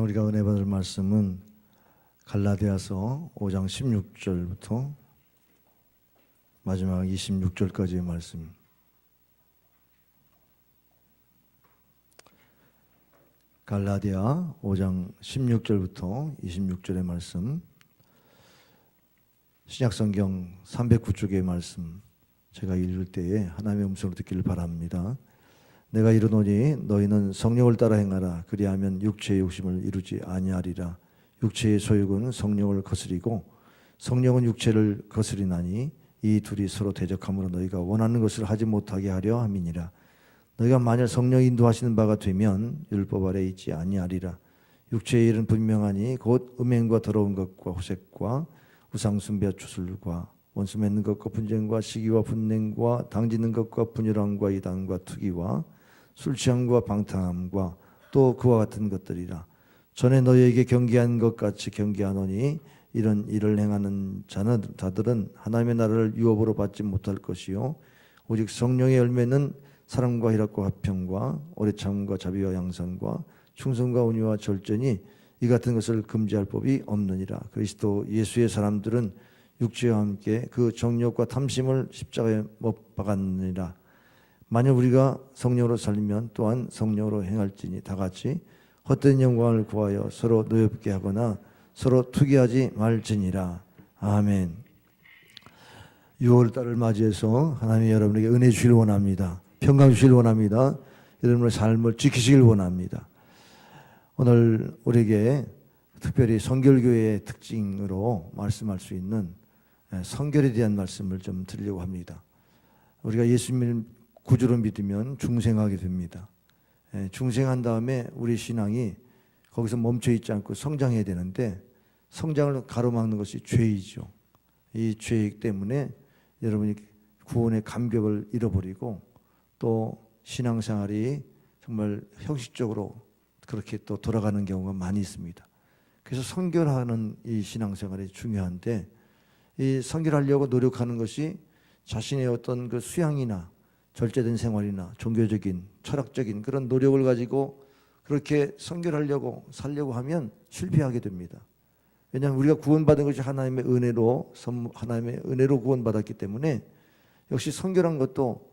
우리가 은혜 받을 말씀은 갈라디아서 5장 16절부터 마지막 26절까지의 말씀. 갈라디아 5장 16절부터 26절의 말씀. 신약성경 309쪽의 말씀 제가 읽을 때에 하나님의 음성을 듣기를 바랍니다. 내가 이르노니 너희는 성령을 따라 행하라. 그리하면 육체의 욕심을 이루지 아니하리라. 육체의 소욕은 성령을 거스리고 성령은 육체를 거스리나니 이 둘이 서로 대적함으로 너희가 원하는 것을 하지 못하게 하려 함이니라. 너희가 만일 성령이 인도하시는 바가 되면 율법 아래 있지 아니하리라. 육체의 일은 분명하니 곧 음행과 더러운 것과 호색과 우상 숭배와 추술과 원수 맺는 것과 분쟁과 시기와 분냉과 당짓는 것과 분열함과 이단과 투기와 술 취함과 방탕함과 또 그와 같은 것들이라. 전에 너희에게 경계한 것 같이 경계하노니 이런 일을 행하는 자들은 하나님의 나라를 유업으로 받지 못할 것이요 오직 성령의 열매는 사랑과 희락과 화평과 오래 참음과 자비와 양선과 충성과 온유와 절제니 이 같은 것을 금지할 법이 없느니라. 그리스도 예수의 사람들은 육체와 함께 그 정욕과 탐심을 십자가에 못 박았느니라. 만일 우리가 성령으로 살면 또한 성령으로 행할지니 다 같이 헛된 영광을 구하여 서로 노엽게 하거나 서로 투기하지 말지니라. 아멘. 6월달을 맞이해서 하나님이 여러분에게 은혜 주시길 원합니다. 평강 주시길 원합니다. 여러분의 삶을 지키시길 원합니다. 오늘 우리에게 특별히 성결교회의 특징으로 말씀할 수 있는 성결에 대한 말씀을 좀 드리려고 합니다. 우리가 예수님을 구주로 믿으면 중생하게 됩니다. 중생한 다음에 우리 신앙이 거기서 멈춰 있지 않고 성장해야 되는데 성장을 가로막는 것이 죄이죠. 이 죄이기 때문에 여러분이 구원의 감격을 잃어버리고 또 신앙생활이 정말 형식적으로 그렇게 또 돌아가는 경우가 많이 있습니다. 그래서 성결하는 이 신앙생활이 중요한데 이 성결하려고 노력하는 것이 자신의 어떤 그 수양이나 절제된 생활이나 종교적인 철학적인 그런 노력을 가지고 그렇게 성결하려고 살려고 하면 실패하게 됩니다. 왜냐하면 우리가 구원받은 것이 하나님의 은혜로 구원받았기 때문에 역시 성결한 것도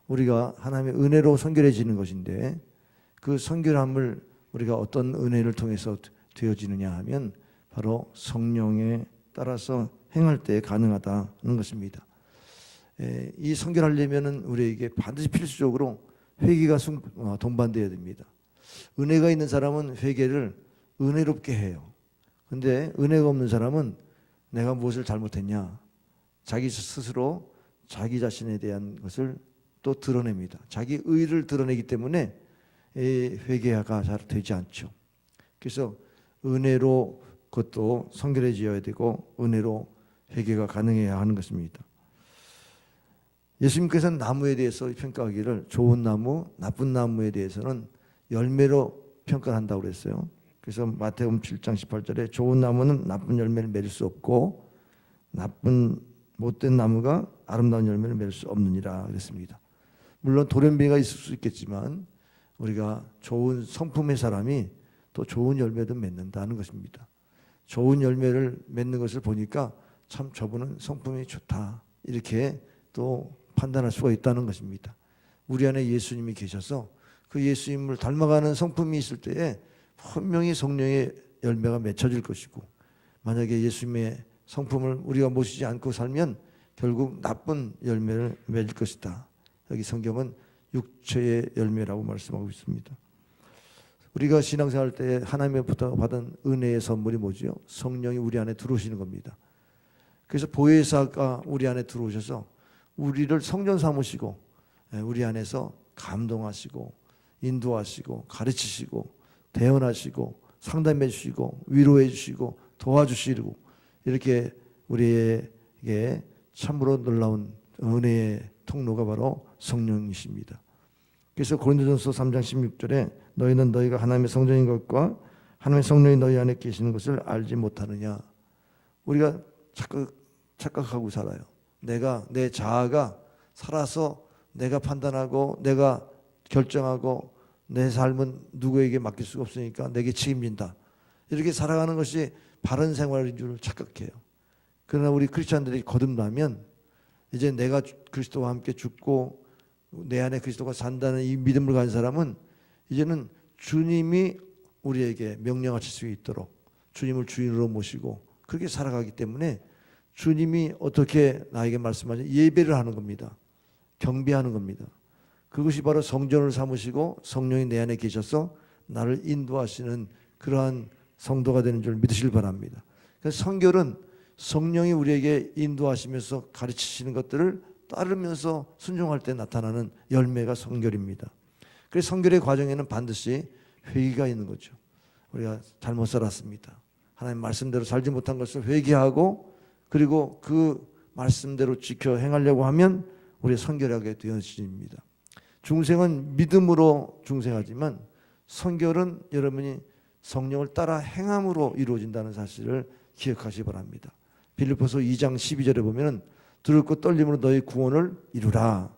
우리가 하나님의 은혜로 성결해지는 것인데 그 성결함을 우리가 어떤 은혜를 통해서 되어지느냐 하면 바로 성령에 따라서 행할 때 가능하다는 것입니다. 이 성결하려면은 우리에게 반드시 필수적으로 회개가 동반되어야 됩니다. 은혜가 있는 사람은 회개를 은혜롭게 해요. 근데 은혜가 없는 사람은 내가 무엇을 잘못했냐 자기 스스로 자기 자신에 대한 것을 또 드러냅니다. 자기 의를 드러내기 때문에 회개가 잘 되지 않죠. 그래서 은혜로 그것도 성결해져야 되고 은혜로 회개가 가능해야 하는 것입니다. 예수님께서는 나무에 대해서 평가하기를 좋은 나무, 나쁜 나무에 대해서는 열매로 평가한다고 그랬어요. 그래서 마태복음 7장 18절에 좋은 나무는 나쁜 열매를 맺을 수 없고 못된 나무가 아름다운 열매를 맺을 수 없느니라 그랬습니다. 물론 돌연변이가 있을 수 있겠지만 우리가 좋은 성품의 사람이 또 좋은 열매도 맺는다는 것입니다. 좋은 열매를 맺는 것을 보니까 참 저분은 성품이 좋다 이렇게 또 판단할 수가 있다는 것입니다. 우리 안에 예수님이 계셔서 그 예수님을 닮아가는 성품이 있을 때에 분명히 성령의 열매가 맺혀질 것이고 만약에 예수님의 성품을 우리가 모시지 않고 살면 결국 나쁜 열매를 맺을 것이다. 여기 성경은 육체의 열매라고 말씀하고 있습니다. 우리가 신앙생활 때 하나님으로부터 받은 은혜의 선물이 뭐죠? 성령이 우리 안에 들어오시는 겁니다. 그래서 보혜사가 우리 안에 들어오셔서 우리를 성전 삼으시고 우리 안에서 감동하시고 인도하시고 가르치시고 대언하시고 상담해 주시고 위로해 주시고 도와주시고 이렇게 우리에게 참으로 놀라운 은혜의 통로가 바로 성령이십니다. 그래서 고린도전서 3장 16절에 너희는 너희가 하나님의 성전인 것과 하나님의 성령이 너희 안에 계시는 것을 알지 못하느냐. 우리가 착각하고 살아요. 내 자아가 살아서 내가 판단하고 내가 결정하고 내 삶은 누구에게 맡길 수가 없으니까 내게 책임진다. 이렇게 살아가는 것이 바른 생활인 줄 착각해요. 그러나 우리 크리스찬들이 거듭나면 이제 내가 그리스도와 함께 죽고 내 안에 그리스도가 산다는 이 믿음을 가진 사람은 이제는 주님이 우리에게 명령하실 수 있도록 주님을 주인으로 모시고 그렇게 살아가기 때문에 주님이 어떻게 나에게 말씀하시냐 예배를 하는 겁니다. 경배하는 겁니다. 그것이 바로 성전을 삼으시고 성령이 내 안에 계셔서 나를 인도하시는 그러한 성도가 되는 줄 믿으시길 바랍니다. 그래서 성결은 성령이 우리에게 인도하시면서 가르치시는 것들을 따르면서 순종할 때 나타나는 열매가 성결입니다. 그래서 성결의 과정에는 반드시 회개가 있는 거죠. 우리가 잘못 살았습니다. 하나님 말씀대로 살지 못한 것을 회개하고 그리고 그 말씀대로 지켜 행하려고 하면 우리 성결하게 되어집니다. 중생은 믿음으로 중생하지만 성결은 여러분이 성령을 따라 행함으로 이루어진다는 사실을 기억하시기 바랍니다. 빌립보서 2장 12절에 보면 두렵고 떨림으로 너희 구원을 이루라.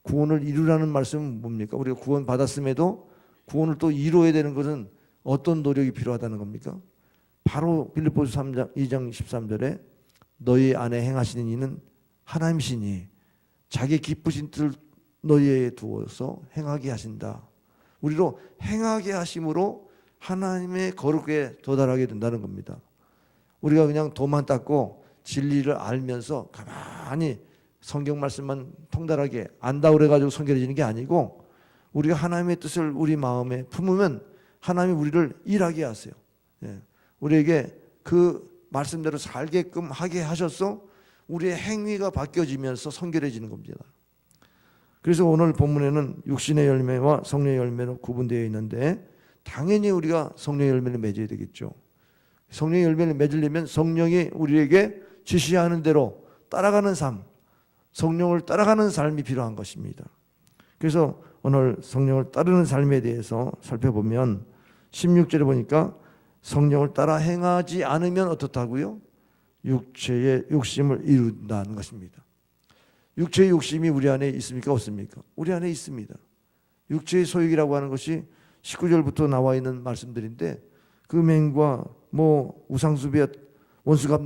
구원을 이루라는 말씀은 뭡니까? 우리가 구원 받았음에도 구원을 또 이루어야 되는 것은 어떤 노력이 필요하다는 겁니까? 바로 빌립보서 2장 13절에 너희 안에 행하시는 이는 하나님이시니 자기 기쁘신 뜻을 너희에 두어서 행하게 하신다. 우리로 행하게 하심으로 하나님의 거룩에 도달하게 된다는 겁니다. 우리가 그냥 도만 닦고 진리를 알면서 가만히 성경 말씀만 통달하게 안다고 그래가지고 성결해지는 게 아니고 우리가 하나님의 뜻을 우리 마음에 품으면 하나님이 우리를 일하게 하세요. 우리에게 그 말씀대로 살게끔 하게 하셔서 우리의 행위가 바뀌어지면서 성결해지는 겁니다. 그래서 오늘 본문에는 육신의 열매와 성령의 열매로 구분되어 있는데 당연히 우리가 성령의 열매를 맺어야 되겠죠. 성령의 열매를 맺으려면 성령이 우리에게 지시하는 대로 따라가는 삶, 성령을 따라가는 삶이 필요한 것입니다. 그래서 오늘 성령을 따르는 삶에 대해서 살펴보면 16절에 보니까 성령을 따라 행하지 않으면 어떻다고요? 육체의 욕심을 이룬다는 것입니다. 육체의 욕심이 우리 안에 있습니까? 없습니까? 우리 안에 있습니다. 육체의 소욕이라고 하는 것이 19절부터 나와 있는 말씀들인데 금행과 우상숭배, 원수가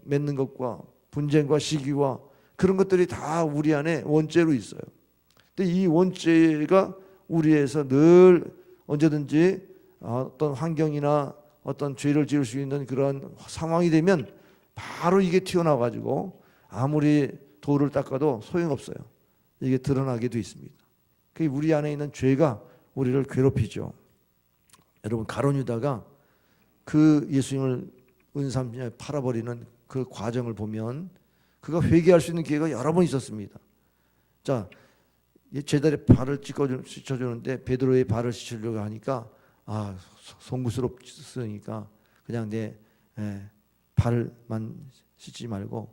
맺는 것과 분쟁과 시기와 그런 것들이 다 우리 안에 원죄로 있어요. 근데 이 원죄가 우리에서 늘 언제든지 어떤 환경이나 어떤 죄를 지을 수 있는 그런 상황이 되면 바로 이게 튀어나와가지고 아무리 돌을 닦아도 소용없어요. 이게 드러나게 돼 있습니다. 그게 우리 안에 있는 죄가 우리를 괴롭히죠. 여러분 가룟 유다가 그 예수님을 은삼년에 팔아버리는 그 과정을 보면 그가 회개할 수 있는 기회가 여러 번 있었습니다. 자, 제자리 발을 씻어주는데 베드로의 발을 씻으려고 하니까 송구스럽으니까 그냥 내 발만 씻지 말고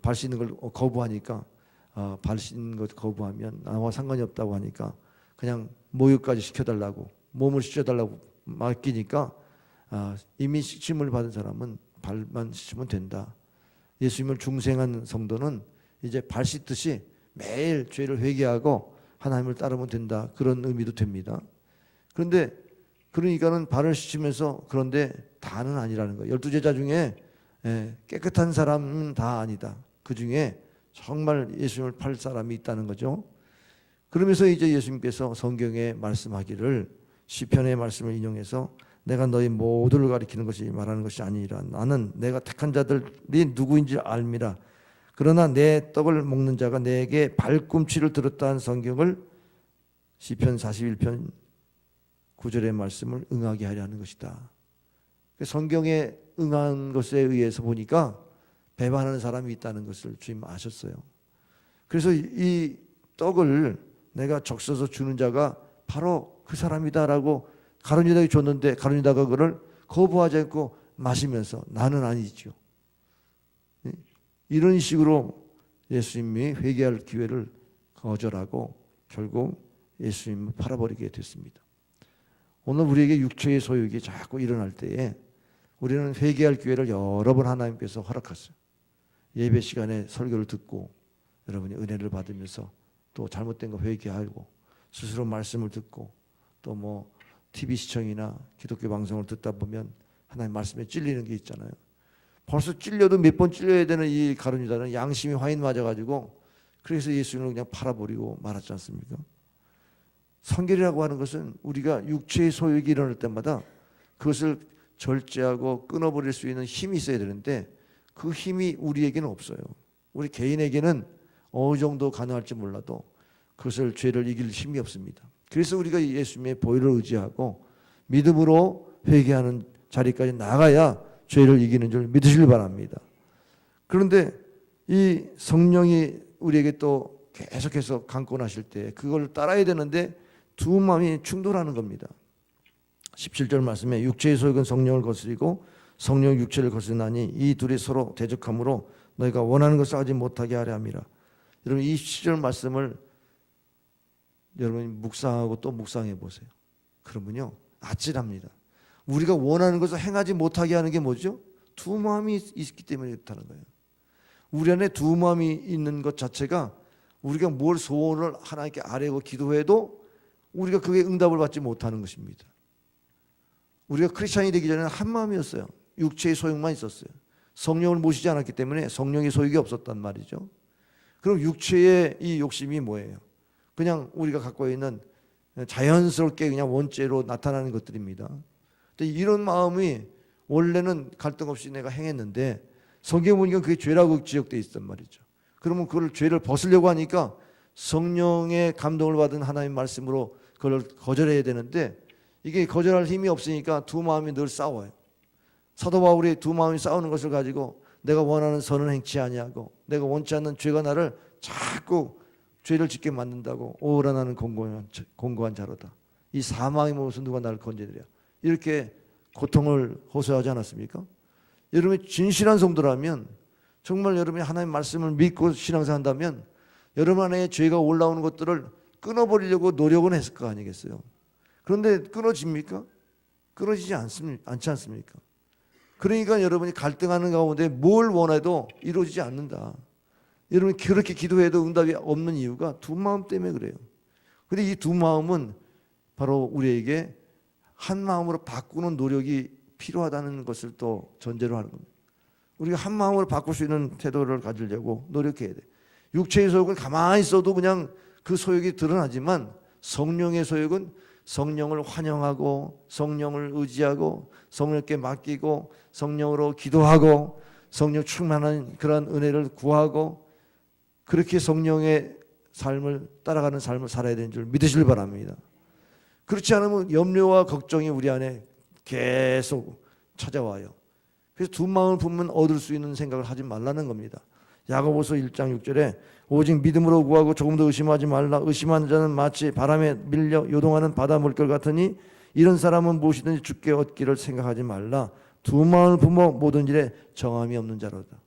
발 씻는 걸 거부하니까 발 씻는 것 거부하면 나와 상관이 없다고 하니까 그냥 목욕까지 시켜달라고 몸을 씻어달라고 맡기니까 이미 씻임을 받은 사람은 발만 씻으면 된다. 예수님을 중생한 성도는 이제 발 씻듯이 매일 죄를 회개하고 하나님을 따르면 된다. 그런 의미도 됩니다. 그런데 그러니까는 발을 씻으면서 그런데 다는 아니라는 거예요. 12제자 중에 깨끗한 사람은 다 아니다. 그 중에 정말 예수님을 팔 사람이 있다는 거죠. 그러면서 이제 예수님께서 성경에 말씀하기를 시편의 말씀을 인용해서 내가 너희 모두를 가리키는 것이 말하는 것이 아니라 나는 내가 택한 자들이 누구인지 알미라. 그러나 내 떡을 먹는 자가 내게 발꿈치를 들었다는 성경을 시편 41편 9절의 말씀을 응하게 하려 하는 것이다. 성경에 응한 것에 의해서 보니까 배반하는 사람이 있다는 것을 주님 아셨어요. 그래서 이 떡을 내가 적셔서 주는 자가 바로 그 사람이다라고 가룟 유다에게 줬는데 가룟 유다가 그를 거부하지 않고 마시면서 나는 아니죠. 이런 식으로 예수님이 회개할 기회를 거절하고 결국 예수님을 팔아버리게 됐습니다. 오늘 우리에게 육체의 소욕이 자꾸 일어날 때에 우리는 회개할 기회를 여러 번 하나님께서 허락하세요. 예배 시간에 설교를 듣고 여러분이 은혜를 받으면서 또 잘못된 거 회개하고 스스로 말씀을 듣고 또 TV 시청이나 기독교 방송을 듣다 보면 하나님 말씀에 찔리는 게 있잖아요. 벌써 찔려도 몇 번 찔려야 되는 이 가룟 유다는 양심이 화인 맞아가지고 그래서 예수님을 그냥 팔아버리고 말았지 않습니까? 성결이라고 하는 것은 우리가 육체의 소욕이 일어날 때마다 그것을 절제하고 끊어버릴 수 있는 힘이 있어야 되는데 그 힘이 우리에게는 없어요. 우리 개인에게는 어느 정도 가능할지 몰라도 그것을 죄를 이길 힘이 없습니다. 그래서 우리가 예수님의 보혈을 의지하고 믿음으로 회개하는 자리까지 나가야 죄를 이기는 줄 믿으시길 바랍니다. 그런데 이 성령이 우리에게 또 계속해서 강권하실 때 그걸 따라야 되는데 두 마음이 충돌하는 겁니다. 17절 말씀에 육체의 소욕은 성령을 거스리고 성령 육체를 거스르나니 이 둘이 서로 대적함으로 너희가 원하는 것을 하지 못하게 하려 함이라. 여러분 이 17절 말씀을 여러분이 묵상하고 또 묵상해 보세요. 그러면요 아찔합니다. 우리가 원하는 것을 행하지 못하게 하는 게 뭐죠? 두 마음이 있기 때문에 그렇다는 거예요. 우리 안에 두 마음이 있는 것 자체가 우리가 뭘 소원을 하나님께 아뢰고 기도해도 우리가 그게 응답을 받지 못하는 것입니다. 우리가 크리스찬이 되기 전에는 한 마음이었어요. 육체의 소욕만 있었어요. 성령을 모시지 않았기 때문에 성령의 소욕이 없었단 말이죠. 그럼 육체의 이 욕심이 뭐예요? 그냥 우리가 갖고 있는 자연스럽게 그냥 원죄로 나타나는 것들입니다. 근데 이런 마음이 원래는 갈등 없이 내가 행했는데 성경 보니까 그게 죄라고 지적되어 있단 말이죠. 그러면 그걸 죄를 벗으려고 하니까 성령의 감동을 받은 하나님의 말씀으로 그걸 거절해야 되는데 이게 거절할 힘이 없으니까 두 마음이 늘 싸워요. 사도 바울이 두 마음이 싸우는 것을 가지고 내가 원하는 선은 행치 아니하고 내가 원치 않는 죄가 나를 자꾸 죄를 짓게 만든다고 오라 나는 공고한 자로다. 이 사망의 몸에서 누가 나를 건져내랴. 이렇게 고통을 호소하지 않았습니까? 여러분이 진실한 성도라면 정말 여러분이 하나님의 말씀을 믿고 신앙생활한다면 여러분 안에 죄가 올라오는 것들을 끊어버리려고 노력은 했을 거 아니겠어요? 그런데 끊어집니까? 끊어지지 않지 않습니까? 그러니까 여러분이 갈등하는 가운데 뭘 원해도 이루어지지 않는다. 여러분이 그렇게 기도해도 응답이 없는 이유가 두 마음 때문에 그래요. 그런데 이 두 마음은 바로 우리에게 한 마음으로 바꾸는 노력이 필요하다는 것을 또 전제로 하는 겁니다. 우리가 한 마음으로 바꿀 수 있는 태도를 가지려고 노력해야 돼. 육체의 소욕은 가만히 있어도 그냥 그 소욕이 드러나지만 성령의 소욕은 성령을 환영하고 성령을 의지하고 성령께 맡기고 성령으로 기도하고 성령 충만한 그런 은혜를 구하고 그렇게 성령의 삶을 따라가는 삶을 살아야 되는 줄 믿으시길 바랍니다. 그렇지 않으면 염려와 걱정이 우리 안에 계속 찾아와요. 그래서 두 마음을 품으면 얻을 수 있는 생각을 하지 말라는 겁니다. 야고보서 1장 6절에 오직 믿음으로 구하고 조금 더 의심하지 말라. 의심하는 자는 마치 바람에 밀려 요동하는 바다 물결 같으니 이런 사람은 무엇이든지 주께 얻기를 생각하지 말라. 두 마음을 품어 모든 일에 정함이 없는 자로다.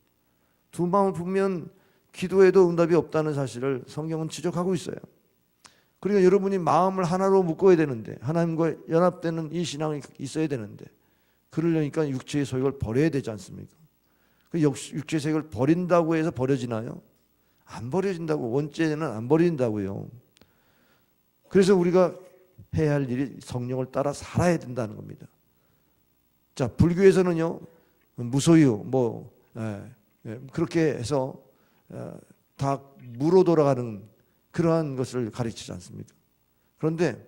두 마음을 품으면 기도해도 응답이 없다는 사실을 성경은 지적하고 있어요. 그러니까 여러분이 마음을 하나로 묶어야 되는데 하나님과 연합되는 이 신앙이 있어야 되는데 그러려니까 육체의 소욕을 버려야 되지 않습니까? 그 육체의 소욕을 버린다고 해서 버려지나요? 안 버려진다고. 원죄는 안 버린다고요. 그래서 우리가 해야 할 일이 성령을 따라 살아야 된다는 겁니다. 자, 불교에서는요 무소유 그렇게 해서 다 무로 돌아가는 그러한 것을 가르치지 않습니까? 그런데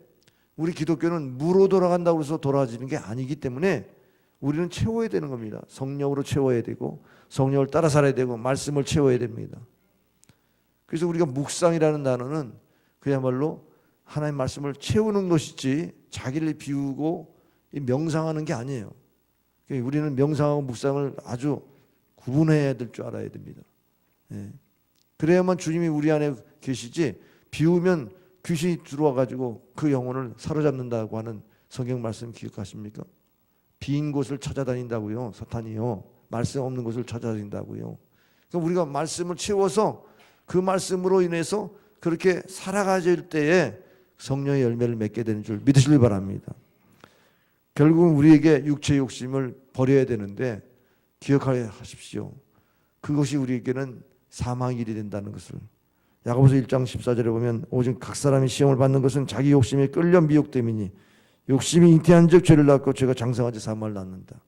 우리 기독교는 무로 돌아간다고 해서 돌아가지는 게 아니기 때문에 우리는 채워야 되는 겁니다. 성령으로 채워야 되고 성령을 따라 살아야 되고 말씀을 채워야 됩니다. 그래서 우리가 묵상이라는 단어는 그야말로 하나님의 말씀을 채우는 것이지 자기를 비우고 명상하는 게 아니에요. 우리는 명상하고 묵상을 아주 구분해야 될 줄 알아야 됩니다. 그래야만 주님이 우리 안에 계시지 비우면 귀신이 들어와 가지고 그 영혼을 사로잡는다고 하는 성경 말씀 기억하십니까? 빈 곳을 찾아다닌다고요. 사탄이요. 말씀 없는 곳을 찾아다닌다고요. 그러니까 우리가 말씀을 채워서 그 말씀으로 인해서 그렇게 살아가질 때에 성령의 열매를 맺게 되는 줄 믿으시길 바랍니다. 결국은 우리에게 육체의 욕심을 버려야 되는데 기억하십시오. 그것이 우리에게는 사망의 일이 된다는 것을. 야고보서 1장 14절에 보면 오직 각 사람이 시험을 받는 것은 자기 욕심에 끌려 미혹됨이니 욕심이 잉태한즉 죄를 낳고 죄가 장성하자 사망을 낳는다.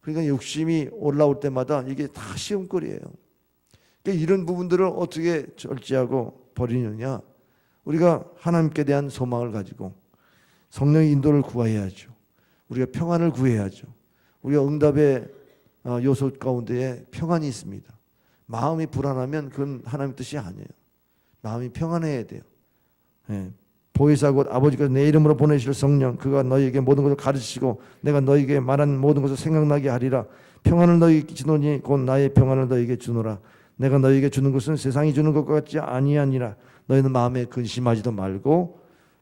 그러니까 욕심이 올라올 때마다 이게 다 시험거리예요. 그러니까 이런 부분들을 어떻게 절제하고 버리느냐. 우리가 하나님께 대한 소망을 가지고 성령의 인도를 구해야죠. 우리가 평안을 구해야죠. 우리가 응답의 요소 가운데에 평안이 있습니다. 마음이 불안하면 그건 하나님의 뜻이 아니에요. 마음이 평안해야 돼요. 보혜사 곧 아버지께서 내 이름으로 보내실 성령 그가 너희에게 모든 것을 가르치시고 내가 너희에게 말한 모든 것을 생각나게 하리라. 평안을 너희에게 주노니 곧 나의 평안을 너희에게 주노라. 내가 너희에게 주는 것은 세상이 주는 것과 같지 아니하니라. 너희는 마음에 근심하지도 말고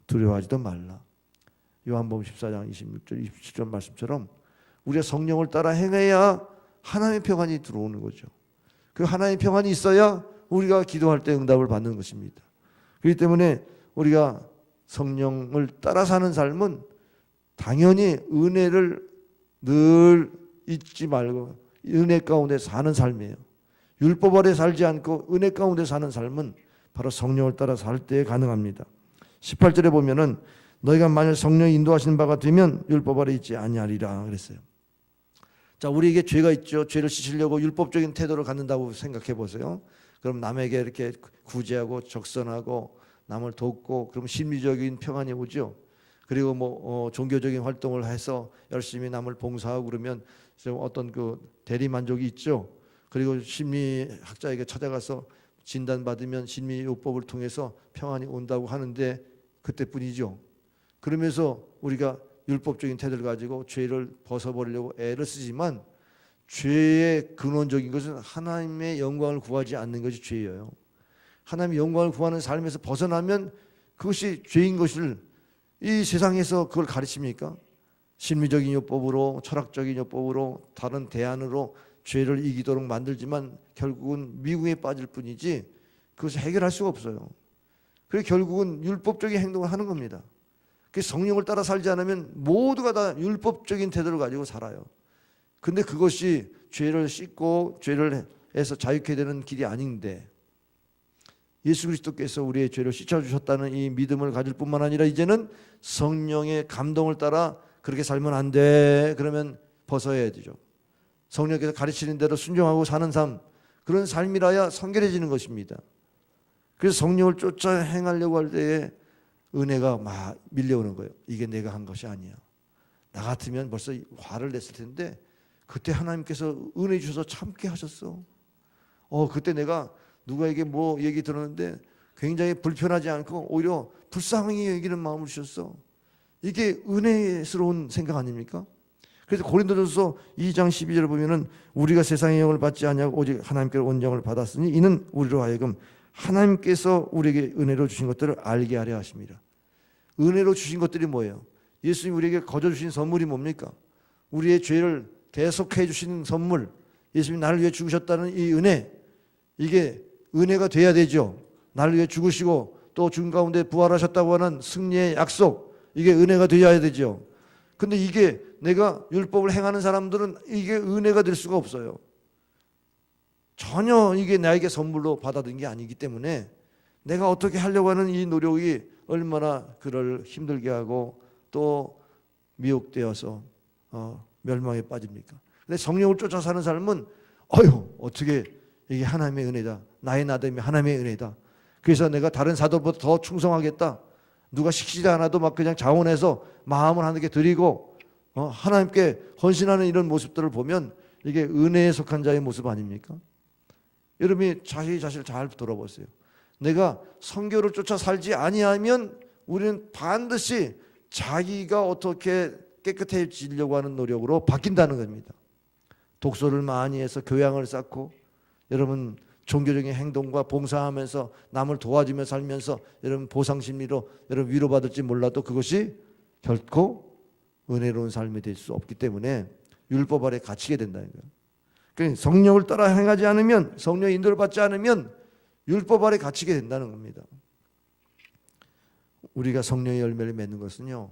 두려워하지도 말라. 요한복음 14장 26절 27절 말씀처럼 우리가 성령을 따라 행해야 하나님의 평안이 들어오는 거죠. 그 하나님의 평안이 있어야 우리가 기도할 때 응답을 받는 것입니다. 그렇기 때문에 우리가 성령을 따라 사는 삶은 당연히 은혜를 늘 잊지 말고 은혜 가운데 사는 삶이에요. 율법 아래 살지 않고 은혜 가운데 사는 삶은 바로 성령을 따라 살 때 가능합니다. 18절에 보면은 너희가 만일 성령이 인도하시는 바가 되면 율법 아래 있지 아니하리라 그랬어요. 자, 우리에게 죄가 있죠. 죄를 씻으려고 율법적인 태도를 갖는다고 생각해 보세요. 그럼 남에게 이렇게 구제하고 적선하고 남을 돕고 그럼 심리적인 평안이 오죠. 그리고 종교적인 활동을 해서 열심히 남을 봉사하고 그러면 좀 어떤 그 대리 만족이 있죠. 그리고 심리학자에게 찾아가서 진단받으면 심리요법을 통해서 평안이 온다고 하는데 그때뿐이죠. 그러면서 우리가 율법적인 태도를 가지고 죄를 벗어버리려고 애를 쓰지만 죄의 근원적인 것은 하나님의 영광을 구하지 않는 것이 죄예요. 하나님의 영광을 구하는 삶에서 벗어나면 그것이 죄인 것을 이 세상에서 그걸 가르칩니까? 심리적인 요법으로 철학적인 요법으로 다른 대안으로 죄를 이기도록 만들지만 결국은 미궁에 빠질 뿐이지 그것을 해결할 수가 없어요. 그래서 결국은 율법적인 행동을 하는 겁니다. 그 성령을 따라 살지 않으면 모두가 다 율법적인 태도를 가지고 살아요. 근데 그것이 죄를 씻고 죄를 해서 자유케 되는 길이 아닌데 예수 그리스도께서 우리의 죄를 씻어주셨다는 이 믿음을 가질 뿐만 아니라 이제는 성령의 감동을 따라 그렇게 살면 안 돼. 그러면 벗어야 되죠. 성령께서 가르치는 대로 순종하고 사는 삶, 그런 삶이라야 성결해지는 것입니다. 그래서 성령을 쫓아 행하려고 할 때에 은혜가 막 밀려오는 거예요. 이게 내가 한 것이 아니야. 나 같으면 벌써 화를 냈을 텐데 그때 하나님께서 은혜 주셔서 참게 하셨어. 그때 내가 누구에게 뭐 얘기 들었는데 굉장히 불편하지 않고 오히려 불쌍히 여기는 마음을 주셨어. 이게 은혜스러운 생각 아닙니까? 그래서 고린도전서 2장 12절을 보면은 우리가 세상의 영을 받지 아니하고 오직 하나님께로 온 영을 받았으니 이는 우리로 하여금 하나님께서 우리에게 은혜로 주신 것들을 알게 하려 하십니다. 은혜로 주신 것들이 뭐예요? 예수님이 우리에게 거저 주신 선물이 뭡니까? 우리의 죄를 대속해 주시는 선물, 예수님이 나를 위해 죽으셨다는 이 은혜, 이게 은혜가 돼야 되죠. 나를 위해 죽으시고 또 죽은 가운데 부활하셨다고 하는 승리의 약속, 이게 은혜가 되어야 되죠. 근데 이게 내가 율법을 행하는 사람들은 이게 은혜가 될 수가 없어요. 전혀 이게 나에게 선물로 받아들인 게 아니기 때문에 내가 어떻게 하려고 하는 이 노력이 얼마나 그를 힘들게 하고 또 미혹되어서 멸망에 빠집니까? 근데 성령을 쫓아 사는 삶은 어떻게 이게 하나님의 은혜다. 나의 나됨이 하나님의 은혜다. 그래서 내가 다른 사도보다 더 충성하겠다. 누가 시키지 않아도 막 그냥 자원해서 마음을 하나님께 드리고 하나님께 헌신하는 이런 모습들을 보면 이게 은혜에 속한 자의 모습 아닙니까? 여러분이 자신을 잘 돌아보세요. 내가 성교를 쫓아 살지 아니하면 우리는 반드시 자기가 어떻게 깨끗해지려고 하는 노력으로 바뀐다는 겁니다. 독서를 많이 해서 교양을 쌓고 여러분 종교적인 행동과 봉사하면서 남을 도와주며 살면서 여러분 보상심리로 여러분 위로받을지 몰라도 그것이 결코 은혜로운 삶이 될 수 없기 때문에 율법 아래 갇히게 된다는 거예요. 그러니까 성령을 따라 행하지 않으면, 성령의 인도를 받지 않으면 율법 아래 갇히게 된다는 겁니다. 우리가 성령의 열매를 맺는 것은요,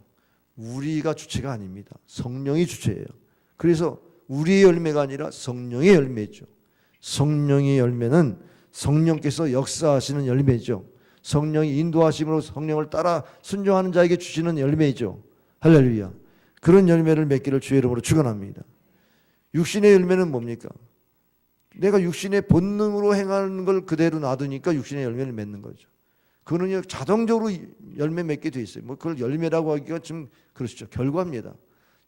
우리가 주체가 아닙니다. 성령이 주체예요. 그래서 우리의 열매가 아니라 성령의 열매죠. 성령의 열매는 성령께서 역사하시는 열매죠. 성령이 인도하심으로 성령을 따라 순종하는 자에게 주시는 열매죠. 할렐루야. 그런 열매를 맺기를 주의 이름으로 축원합니다. 육신의 열매는 뭡니까? 내가 육신의 본능으로 행하는 걸 그대로 놔두니까 육신의 열매를 맺는 거죠. 그거는 자동적으로 열매 맺게 돼 있어요. 뭐 그걸 열매라고 하기가 좀 그렇죠. 결과입니다.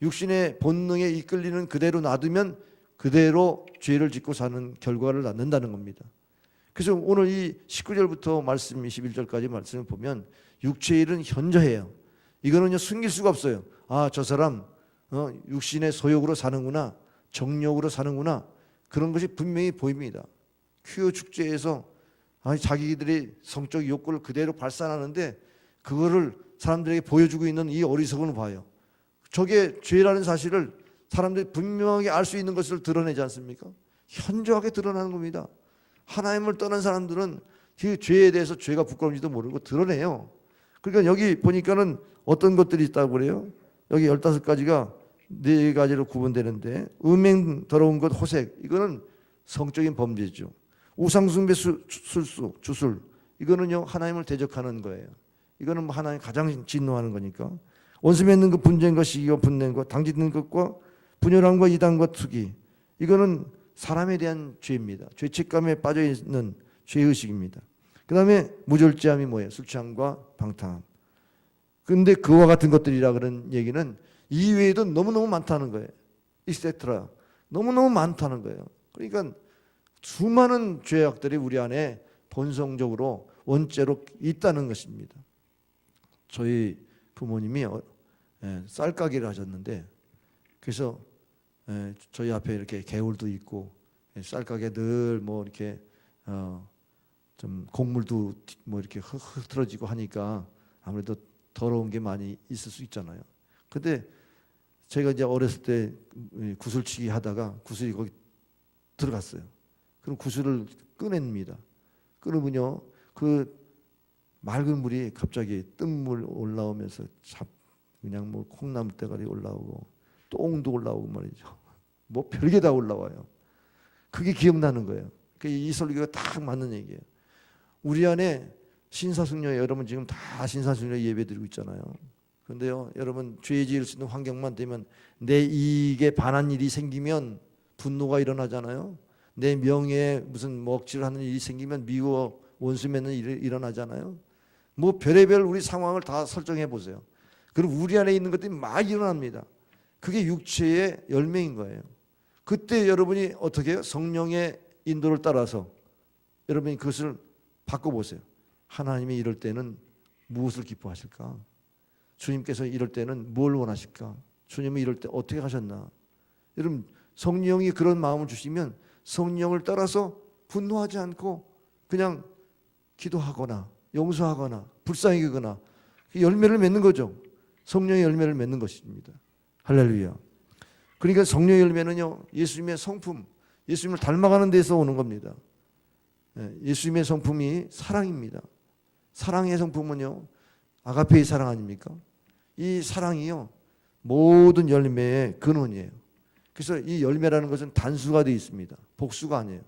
육신의 본능에 이끌리는 그대로 놔두면 그대로 죄를 짓고 사는 결과를 낳는다는 겁니다. 그래서 오늘 이 19절부터 말씀 21절까지 말씀을 보면 육체의 일은 현저해요. 이거는 숨길 수가 없어요. 아, 저 사람 육신의 소욕으로 사는구나, 정욕으로 사는구나, 그런 것이 분명히 보입니다. 퀴어 축제에서 자기들이 성적 욕구를 그대로 발산하는데 그거를 사람들에게 보여주고 있는 이 어리석은 봐요. 저게 죄라는 사실을 사람들이 분명하게 알 수 있는 것을 드러내지 않습니까? 현저하게 드러나는 겁니다. 하나님을 떠난 사람들은 그 죄에 대해서 죄가 부끄러운지도 모르고 드러내요. 그러니까 여기 보니까는 어떤 것들이 있다고 그래요? 여기 15가지가 4가지로 구분되는데, 음행, 더러운 것, 호색, 이거는 성적인 범죄죠. 우상숭배, 술수, 주술, 이거는요 하나님을 대적하는 거예요. 이거는 뭐 하나님 가장 진노하는 거니까. 원수 맺는 것, 분쟁과 시기와 분낸 것, 당짓는 것과 분열함과 이단과 투기, 이거는 사람에 대한 죄입니다. 죄책감에 빠져 있는 죄의식입니다. 그 다음에 무절제함이 뭐예요? 술 취함과 방탕함. 근데 그와 같은 것들이라 그런 얘기는 이 외에도 너무너무 많다는 거예요. 이세트라. 너무너무 많다는 거예요. 그러니까 수많은 죄악들이 우리 안에 본성적으로 원죄로 있다는 것입니다. 저희 부모님이 쌀가게를 하셨는데, 그래서 저희 앞에 이렇게 개울도 있고 쌀가게 늘 뭐 이렇게 좀 곡물도 뭐 이렇게 흐트러지고 하니까 아무래도 더러운 게 많이 있을 수 있잖아요. 근데 제가 이제 어렸을 때 구슬치기 하다가 구슬이 거기 들어갔어요. 그럼 구슬을 꺼냅니다. 끊으면요 그 맑은 물이 갑자기 뜬물 올라오면서 그냥 뭐 콩나물 대가리 올라오고 똥도 올라오고 말이죠. 뭐 별게 다 올라와요. 그게 기억나는 거예요. 이 설교가 딱 맞는 얘기예요. 우리 안에 신사숙녀, 여러분 지금 다 신사숙녀 예배 드리고 있잖아요. 그런데요 여러분 죄 지을 수 있는 환경만 되면 내 이익에 반한 일이 생기면 분노가 일어나잖아요. 내 명예에 무슨 먹칠하는 일이 생기면 미워 원수 맺는 일이 일어나잖아요. 뭐 별의별 우리 상황을 다 설정해 보세요. 그럼 우리 안에 있는 것들이 막 일어납니다. 그게 육체의 열매인 거예요. 그때 여러분이 어떻게 해요? 성령의 인도를 따라서 여러분이 그것을 바꿔보세요. 하나님이 이럴 때는 무엇을 기뻐하실까? 주님께서 이럴 때는 뭘 원하실까? 주님은 이럴 때 어떻게 하셨나? 여러분 성령이 그런 마음을 주시면 성령을 따라서 분노하지 않고 그냥 기도하거나 용서하거나 불쌍히 여기거나 열매를 맺는 거죠. 성령의 열매를 맺는 것입니다. 할렐루야. 그러니까 성령의 열매는요 예수님의 성품, 예수님을 닮아가는 데서 오는 겁니다. 예수님의 성품이 사랑입니다. 사랑의 성품은요 아가페의 사랑 아닙니까? 이 사랑이요 모든 열매의 근원이에요. 그래서 이 열매라는 것은 단수가 되어 있습니다. 복수가 아니에요.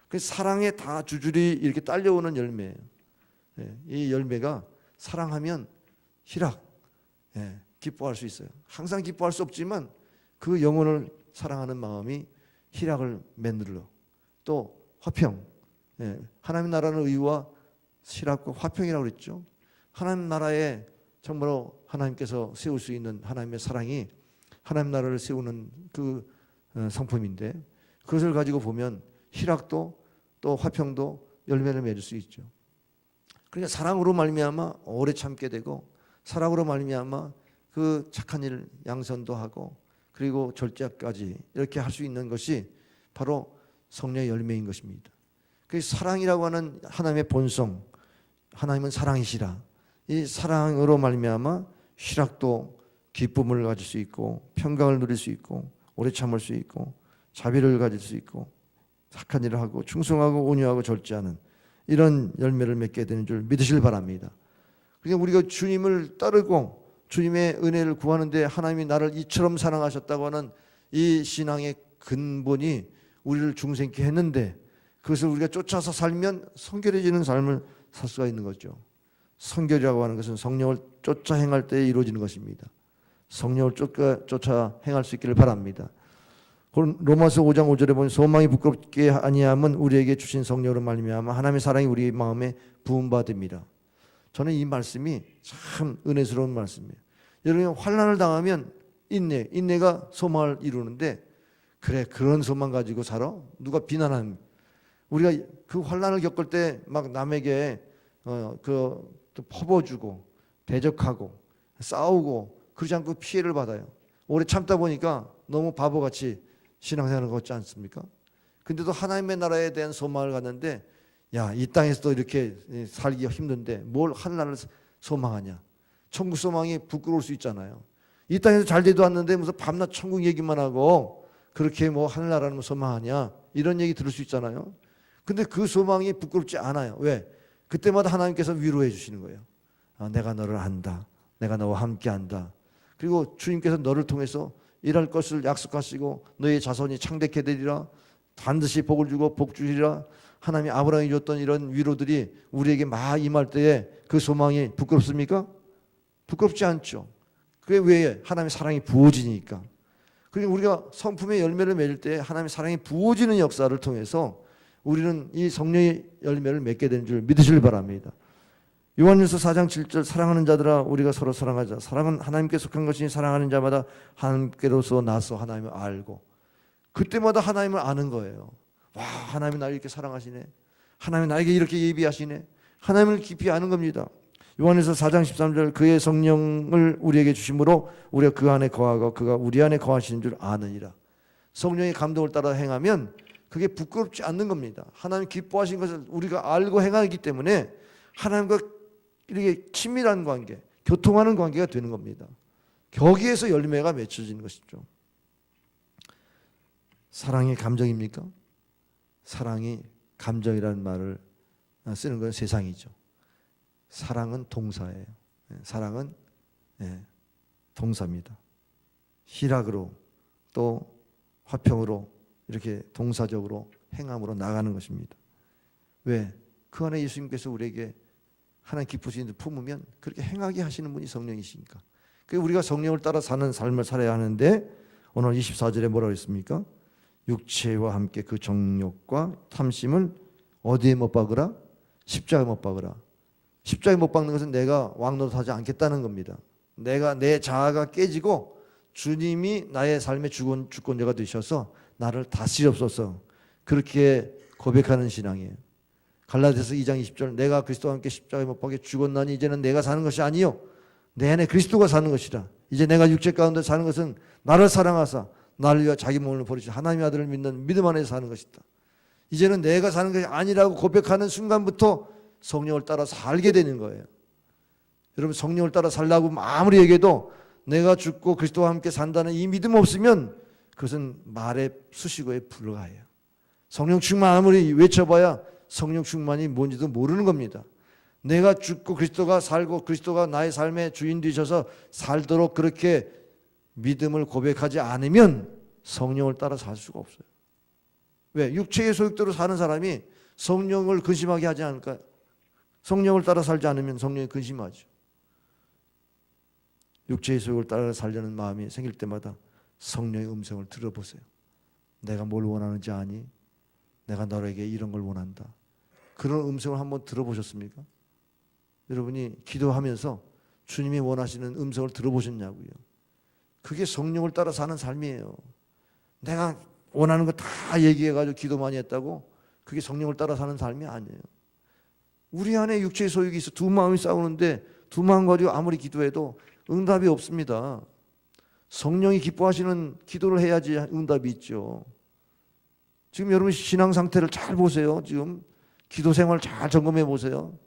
그래서 사랑에 다 주줄이 이렇게 딸려오는 열매예요. 이 열매가 사랑하면 희락, 기뻐할 수 있어요. 항상 기뻐할 수 없지만 그 영혼을 사랑하는 마음이 희락을 만들어. 또 화평, 하나님 나라는 의와 희락과 화평이라고 그랬죠. 하나님 나라에 정말로 하나님께서 세울 수 있는 하나님의 사랑이 하나님 나라를 세우는 그 성품인데, 그것을 가지고 보면 희락도 또 화평도 열매를 맺을 수 있죠. 그러니까 사랑으로 말미암아 오래 참게 되고, 사랑으로 말미암아 그 착한 일 양선도 하고, 그리고 절제까지 이렇게 할 수 있는 것이 바로 성령의 열매인 것입니다. 그 사랑이라고 하는 하나님의 본성, 하나님은 사랑이시라. 이 사랑으로 말미암아 희락도 기쁨을 가질 수 있고, 평강을 누릴 수 있고, 오래 참을 수 있고, 자비를 가질 수 있고, 착한 일을 하고 충성하고 온유하고 절제하는 이런 열매를 맺게 되는 줄 믿으시길 바랍니다. 그러니까 우리가 주님을 따르고 주님의 은혜를 구하는데 하나님이 나를 이처럼 사랑하셨다고 하는 이 신앙의 근본이 우리를 중생케 했는데, 그것을 우리가 쫓아서 살면 성결해지는 삶을 살 수가 있는 거죠. 성결이라고 하는 것은 성령을 쫓아 행할 때 이루어지는 것입니다. 성령을 쫓아 행할 수 있기를 바랍니다. 로마서 5장 5절에 보면 소망이 부끄럽게 아니함은 우리에게 주신 성령으로 말미암아 하나님의 사랑이 우리 마음에 부은 바 됩니다. 저는 이 말씀이 참 은혜스러운 말씀이에요. 여러분 환난을 당하면 인내가 소망을 이루는데 그래 그런 소망 가지고 살아? 누가 비난하는 우리가 그 환난을 겪을 때 막 남에게 또 퍼부어주고 대적하고 싸우고 그러지 않고 피해를 받아요. 오래 참다 보니까 너무 바보같이 신앙생활을 걷지 않습니까? 근데도 하나님의 나라에 대한 소망을 갖는데 야, 이 땅에서도 이렇게 살기가 힘든데 뭘 하늘나라를 소망하냐? 천국 소망이 부끄러울 수 있잖아요. 이 땅에서 잘 되도 않는데 무슨 밤낮 천국 얘기만 하고 그렇게 뭐 하늘나라는 소망하냐? 이런 얘기 들을 수 있잖아요. 근데 그 소망이 부끄럽지 않아요. 왜? 그때마다 하나님께서 위로해 주시는 거예요. 내가 너를 안다. 내가 너와 함께 한다. 그리고 주님께서 너를 통해서 일할 것을 약속하시고 너의 자손이 창대케 되리라. 반드시 복을 주고 복 주리라. 하나님이 아브라함이 줬던 이런 위로들이 우리에게 막 임할 때에 그 소망이 부끄럽습니까? 부끄럽지 않죠. 그게 왜? 하나님의 사랑이 부어지니까. 그리고 우리가 성품의 열매를 맺을 때 하나님의 사랑이 부어지는 역사를 통해서 우리는 이 성령의 열매를 맺게 되는 줄 믿으시길 바랍니다. 요한일서 4장 7절 사랑하는 자들아 우리가 서로 사랑하자. 사랑은 하나님께 속한 것이니 사랑하는 자마다 하나님께로서 나서 하나님을 알고 그때마다 하나님을 아는 거예요. 와, 하나님이 나를 이렇게 사랑하시네. 하나님이 나에게 이렇게 예비하시네. 하나님을 깊이 아는 겁니다. 요한일서 4장 13절 그의 성령을 우리에게 주심으로 우리가 그 안에 거하고 그가 우리 안에 거하시는 줄 아느니라. 성령의 감동을 따라 행하면 그게 부끄럽지 않는 겁니다. 하나님 기뻐하신 것을 우리가 알고 행하기 때문에 하나님과 이렇게 친밀한 관계, 교통하는 관계가 되는 겁니다. 거기에서 열매가 맺혀지는 것이죠. 사랑이 감정입니까? 사랑이 감정이라는 말을 쓰는 건 세상이죠. 사랑은 동사예요. 사랑은 동사입니다. 희락으로 또 화평으로 이렇게 동사적으로 행함으로 나가는 것입니다. 왜? 그 안에 예수님께서 우리에게 하나님 기쁘신 줄 품으면 그렇게 행하게 하시는 분이 성령이시니까. 그래서 우리가 성령을 따라 사는 삶을 살아야 하는데 오늘 24절에 뭐라고 했습니까? 육체와 함께 그 정욕과 탐심을 어디에 못 박으라? 십자가에 못 박으라. 십자가에 못 박는 것은 내가 왕노릇하지 않겠다는 겁니다. 내 자아가 깨지고 주님이 나의 삶의 주권자가 되셔서 나를 다스리옵소서. 그렇게 고백하는 신앙이에요. 갈라디아서 2장 20절 내가 그리스도와 함께 십자가에 못 박혀 죽었나니 이제는 내가 사는 것이 아니요 내 안에 그리스도가 사는 것이라. 이제 내가 육체 가운데 사는 것은 나를 사랑하사 나를 위하여 자기 몸을 버리시 하나님의 아들을 믿는 믿음 안에서 사는 것이다. 이제는 내가 사는 것이 아니라고 고백하는 순간부터 성령을 따라 살게 되는 거예요. 여러분 성령을 따라 살라고 아무리 얘기해도 내가 죽고 그리스도와 함께 산다는 이 믿음 없으면 그것은 말의 수식어에 불과해요. 성령 충만 아무리 외쳐봐야 성령 충만이 뭔지도 모르는 겁니다. 내가 죽고 그리스도가 살고 그리스도가 나의 삶의 주인 되셔서 살도록 그렇게 믿음을 고백하지 않으면 성령을 따라 살 수가 없어요. 왜? 육체의 소욕대로 사는 사람이 성령을 근심하게 하지 않을까요? 성령을 따라 살지 않으면 성령이 근심하죠. 육체의 소욕을 따라 살려는 마음이 생길 때마다 성령의 음성을 들어보세요. 내가 뭘 원하는지 아니? 내가 너에게 이런 걸 원한다. 그런 음성을 한번 들어보셨습니까? 여러분이 기도하면서 주님이 원하시는 음성을 들어보셨냐고요. 그게 성령을 따라 사는 삶이에요. 내가 원하는 거 다 얘기해가지고 기도 많이 했다고 그게 성령을 따라 사는 삶이 아니에요. 우리 안에 육체의 소욕이 있어. 두 마음이 싸우는데 두 마음 가지고 아무리 기도해도 응답이 없습니다. 성령이 기뻐하시는 기도를 해야지 응답이 있죠. 지금 여러분 신앙 상태를 잘 보세요. 지금 기도 생활 잘 점검해 보세요.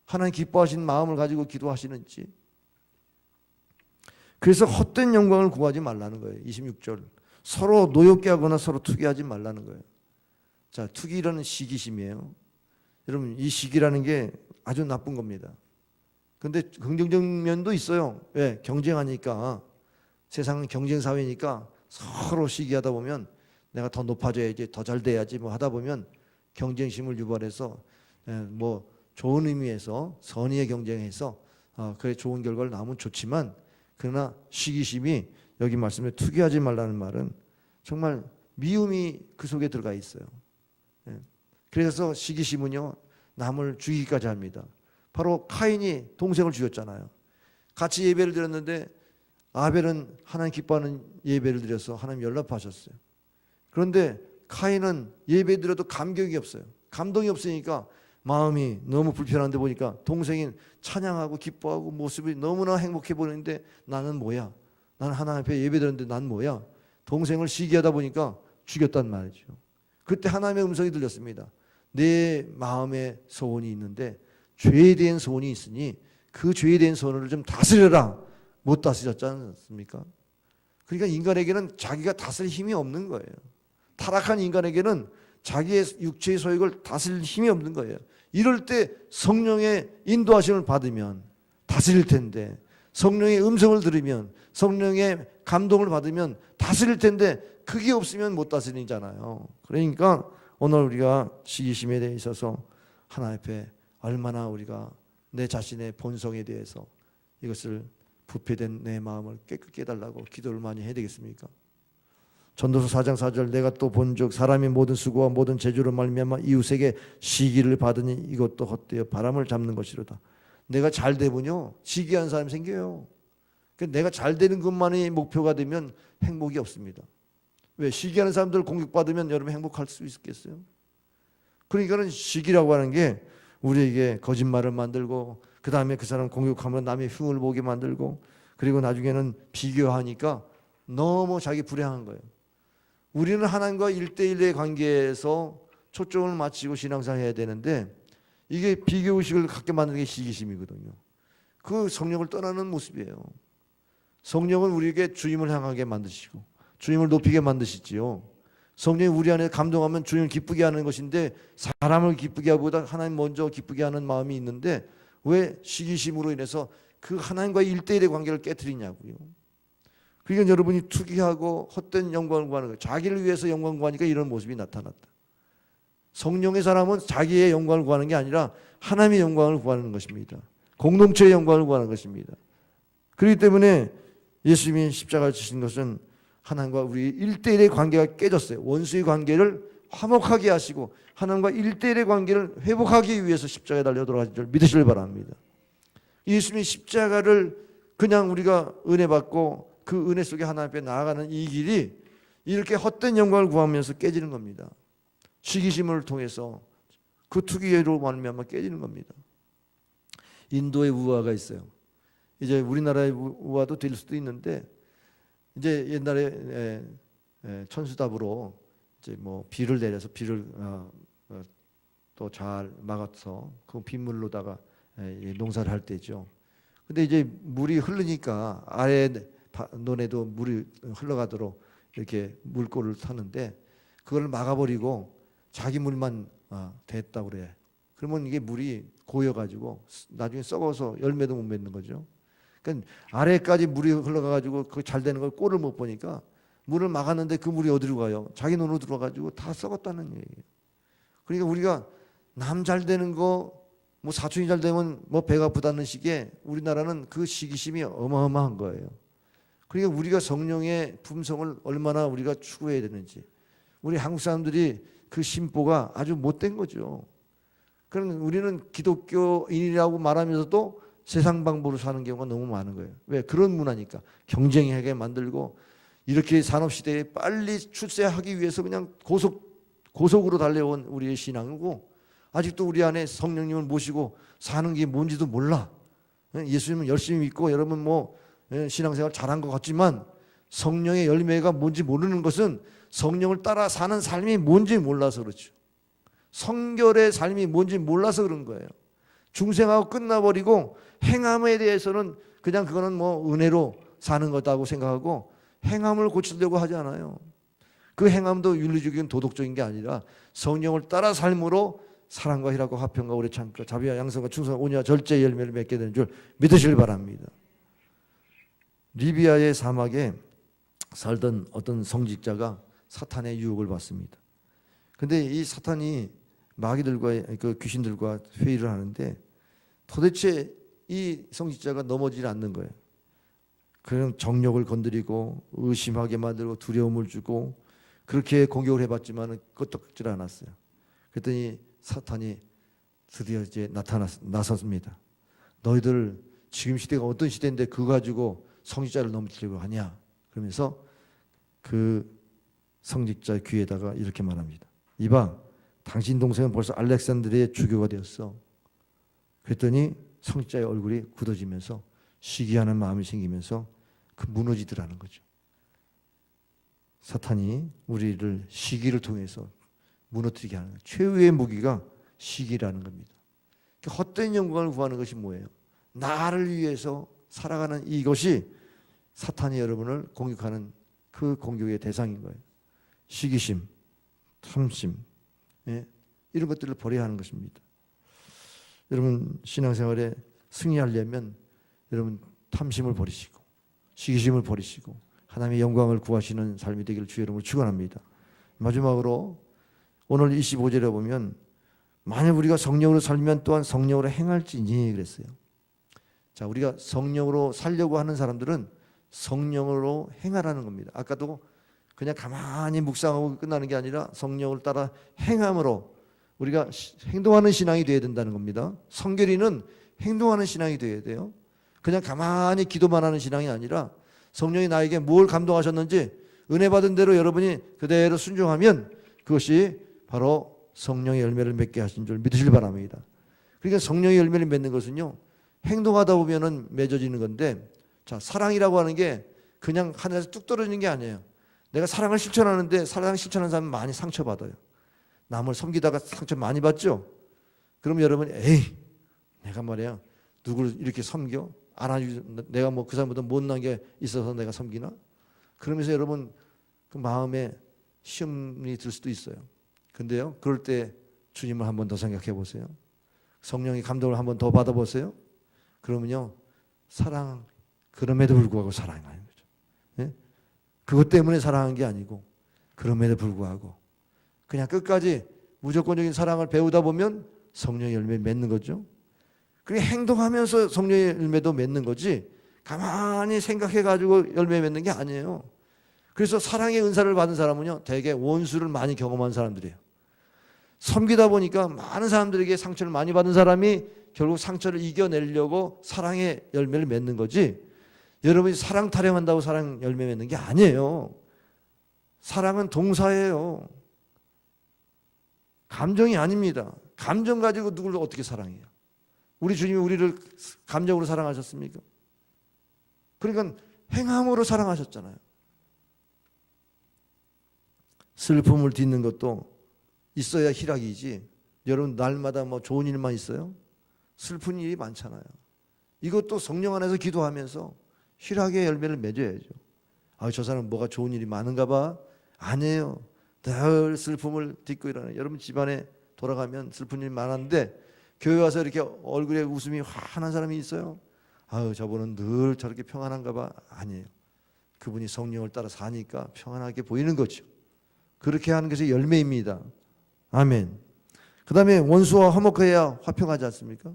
하나님 기뻐하시는 마음을 가지고 기도하시는지. 그래서 헛된 영광을 구하지 말라는 거예요. 26절. 서로 노엽게 하거나 서로 투기하지 말라는 거예요. 자, 투기라는 시기심이에요. 여러분 이 시기라는 게 아주 나쁜 겁니다. 근데 긍정적인 면도 있어요. 왜? 경쟁하니까. 세상은 경쟁 사회니까 서로 시기하다 보면 내가 더 높아져야지, 더 잘 돼야지 뭐 하다 보면 경쟁심을 유발해서 뭐 좋은 의미에서 선의의 경쟁해서 그래 좋은 결과를 나오면 좋지만 그러나 시기심이 여기 말씀에 투기하지 말라는 말은 정말 미움이 그 속에 들어가 있어요. 예. 그래서 시기심은요 남을 죽이기까지 합니다. 바로 카인이 동생을 죽였잖아요. 같이 예배를 드렸는데 아벨은 하나님 기뻐하는 예배를 드려서 하나님 연락하셨어요. 그런데 카인은 예배 드려도 감격이 없어요. 감동이 없으니까 마음이 너무 불편한데 보니까 동생이 찬양하고 기뻐하고 모습이 너무나 행복해 보이는데 나는 뭐야? 나는 하나님 앞에 예배 드렸는데 난 뭐야? 동생을 시기하다 보니까 죽였단 말이죠. 그때 하나님의 음성이 들렸습니다. 내 마음에 소원이 있는데 죄에 대한 소원이 있으니 그 죄에 대한 소원을 좀 다스려라. 못 다스렸지 않습니까? 그러니까 인간에게는 자기가 다스릴 힘이 없는 거예요. 타락한 인간에게는 자기의 육체의 소욕을 다스릴 힘이 없는 거예요. 이럴 때 성령의 인도하심을 받으면 다스릴 텐데, 성령의 음성을 들으면, 성령의 감동을 받으면 다스릴 텐데 그게 없으면 못 다스리잖아요. 그러니까 오늘 우리가 시기심에 대해 있어서 하나님 앞에 얼마나 우리가 내 자신의 본성에 대해서 이것을 부패된 내 마음을 깨끗게 해달라고 기도를 많이 해야 되겠습니까? 전도서 4장 4절 내가 또 본즉 사람이 모든 수고와 모든 재주로 말미암아 이웃에게 시기를 받으니 이것도 헛되어 바람을 잡는 것이로다. 내가 잘 되면요 시기한 사람이 생겨요. 내가 잘 되는 것만이 목표가 되면 행복이 없습니다. 왜? 시기하는 사람들 공격받으면 여러분 행복할 수 있겠어요? 그러니까는 시기라고 하는 게 우리에게 거짓말을 만들고 그 다음에 그 사람 공격하면 남의 흉을 보게 만들고 그리고 나중에는 비교하니까 너무 자기 불행한 거예요. 우리는 하나님과 1대1의 관계에서 초점을 맞추고 신앙생활 해야 되는데 이게 비교의식을 갖게 만드는 게 시기심이거든요. 그 성령을 떠나는 모습이에요. 성령은 우리에게 주님을 향하게 만드시고 주님을 높이게 만드시지요. 성령이 우리 안에 감동하면 주님을 기쁘게 하는 것인데 사람을 기쁘게 하기보다 하나님 먼저 기쁘게 하는 마음이 있는데 왜 시기심으로 인해서 그 하나님과의 1대1의 관계를 깨트리냐고요. 그러니까 여러분이 투기하고 헛된 영광을 구하는 거예요. 자기를 위해서 영광을 구하니까 이런 모습이 나타났다. 성령의 사람은 자기의 영광을 구하는 게 아니라 하나님의 영광을 구하는 것입니다. 공동체의 영광을 구하는 것입니다. 그렇기 때문에 예수님이 십자가를 지신 것은 하나님과 우리 1대1의 관계가 깨졌어요. 원수의 관계를 화목하게 하시고 하나님과 1대1의 관계를 회복하기 위해서 십자가에 달려 돌아가신 줄 믿으시길 바랍니다. 예수님이 십자가를 그냥 우리가 은혜 받고 그 은혜 속에 하나님 앞에 나아가는 이 길이 이렇게 헛된 영광을 구하면서 깨지는 겁니다. 시기심을 통해서 그 투기로 말미암아 깨지는 겁니다. 인도의 우화가 있어요. 이제 우리나라의 우화도 될 수도 있는데 이제 옛날에 천수답으로 이제 뭐 비를 내려서 비를 또 잘 막아서 그 빗물로다가 농사를 할 때죠. 근데 이제 물이 흐르니까 아래 논에도 물이 흘러가도록 이렇게 물꼬를 타는데 그걸 막아버리고 자기 물만 됐다고 그래. 그러면 이게 물이 고여가지고 나중에 썩어서 열매도 못 맺는 거죠. 그러니까 아래까지 물이 흘러가가지고 그 잘 되는 걸 꼴을 못 보니까 물을 막았는데 그 물이 어디로 가요? 자기 논으로 들어가가지고 다 썩었다는 얘기예요. 그러니까 우리가 남 잘 되는 거 뭐 사촌이 잘 되면 뭐 배가 부다는 식의 우리나라는 그 시기심이 어마어마한 거예요. 그러니까 우리가 성령의 품성을 얼마나 우리가 추구해야 되는지 우리 한국 사람들이 그 심보가 아주 못된 거죠. 그럼 우리는 기독교인이라고 말하면서도 세상 방법으로 사는 경우가 너무 많은 거예요. 왜? 그런 문화니까 경쟁하게 만들고 이렇게 산업시대에 빨리 출세하기 위해서 그냥 고속으로 달려온 우리의 신앙이고 아직도 우리 안에 성령님을 모시고 사는 게 뭔지도 몰라. 예수님은 열심히 믿고 여러분 뭐 신앙생활 잘한 것 같지만 성령의 열매가 뭔지 모르는 것은 성령을 따라 사는 삶이 뭔지 몰라서 그렇죠. 성결의 삶이 뭔지 몰라서 그런 거예요. 중생하고 끝나버리고 행함에 대해서는 그냥 그거는 뭐 은혜로 사는 거다고 생각하고 행함을 고치려고 하지 않아요. 그 행함도 윤리적인 도덕적인 게 아니라 성령을 따라 삶으로 사랑과 희락과 화평과 오래 참고 자비와 양선과 충성과 온유와 절제의 열매를 맺게 되는 줄 믿으시길 바랍니다. 리비아의 사막에 살던 어떤 성직자가 사탄의 유혹을 받습니다. 근데 이 사탄이 마귀들과 그 귀신들과 회의를 하는데 도대체 이 성직자가 넘어지지 않는 거예요. 그런 정력을 건드리고 의심하게 만들고 두려움을 주고 그렇게 공격을 해봤지만 끄떡질 않았어요. 그랬더니 사탄이 드디어 이제 나섰습니다. 너희들 지금 시대가 어떤 시대인데 그거 가지고 성직자를 넘기려고 하냐? 그러면서 그 성직자의 귀에다가 이렇게 말합니다. 이봐, 당신 동생은 벌써 알렉산드리아의 주교가 되었어. 그랬더니 성직자의 얼굴이 굳어지면서 시기하는 마음이 생기면서 그 무너지더라는 거죠. 사탄이 우리를 시기를 통해서 무너뜨리게 하는 거예요. 최후의 무기가 시기라는 겁니다. 헛된 영광을 구하는 것이 뭐예요? 나를 위해서 살아가는 이것이 사탄이 여러분을 공격하는 그 공격의 대상인 거예요. 시기심, 탐심, 이런 것들을 버려야 하는 것입니다. 여러분 신앙생활에 승리하려면 여러분 탐심을 버리시고 시기심을 버리시고 하나님의 영광을 구하시는 삶이 되기를 주 여러분을 축원합니다. 마지막으로 오늘 25절에 보면 만약 우리가 성령으로 살면 또한 성령으로 행할지니 그랬어요. 자, 우리가 성령으로 살려고 하는 사람들은 성령으로 행하라는 겁니다. 아까도 그냥 가만히 묵상하고 끝나는 게 아니라 성령을 따라 행함으로 우리가 행동하는 신앙이 되어야 된다는 겁니다. 성결이는 행동하는 신앙이 되어야 돼요. 그냥 가만히 기도만 하는 신앙이 아니라 성령이 나에게 뭘 감동하셨는지 은혜 받은 대로 여러분이 그대로 순종하면 그것이 바로 성령의 열매를 맺게 하신 줄 믿으시길 바랍니다. 그러니까 성령의 열매를 맺는 것은요, 행동하다 보면은 맺어지는 건데, 자, 사랑이라고 하는 게 그냥 하늘에서 뚝 떨어지는 게 아니에요. 내가 사랑을 실천하는데 사랑 실천하는 사람은 많이 상처받아요. 남을 섬기다가 상처 많이 받죠? 그럼 여러분이 에이, 내가 말이야 누구를 이렇게 섬겨? 내가 뭐 그 사람보다 못난 게 있어서 내가 섬기나? 그러면서 여러분 그 마음에 시험이 들 수도 있어요. 근데요, 그럴 때 주님을 한 번 더 생각해 보세요. 성령의 감동을 한 번 더 받아보세요. 그러면요, 사랑, 그럼에도 불구하고 사랑하는 거죠. 예? 그것 때문에 사랑한 게 아니고 그럼에도 불구하고 그냥 끝까지 무조건적인 사랑을 배우다 보면 성령의 열매를 맺는 거죠. 그게 행동하면서 성령의 열매도 맺는 거지 가만히 생각해가지고 열매 맺는 게 아니에요. 그래서 사랑의 은사를 받은 사람은요, 대개 원수를 많이 경험한 사람들이에요. 섬기다 보니까 많은 사람들에게 상처를 많이 받은 사람이 결국 상처를 이겨내려고 사랑의 열매를 맺는 거지, 여러분이 사랑 타령한다고 사랑 열매 맺는 게 아니에요. 사랑은 동사예요. 감정이 아닙니다. 감정 가지고 누구를 어떻게 사랑해요? 우리 주님이 우리를 감정으로 사랑하셨습니까? 그러니까 행함으로 사랑하셨잖아요. 슬픔을 딛는 것도 있어야 희락이지. 여러분 날마다 뭐 좋은 일만 있어요? 슬픈 일이 많잖아요. 이것도 성령 안에서 기도하면서 희락의 열매를 맺어야죠. 아, 저 사람 뭐가 좋은 일이 많은가 봐. 아니에요. 늘 슬픔을 딛고 일어나요. 여러분 집안에 돌아가면 슬픈 일이 많았는데 교회 와서 이렇게 얼굴에 웃음이 환한 사람이 있어요? 아유, 저분은 늘 저렇게 평안한가 봐. 아니에요. 그분이 성령을 따라 사니까 평안하게 보이는 거죠. 그렇게 하는 것이 열매입니다. 아멘. 그 다음에 원수와 화목해야 화평하지 않습니까?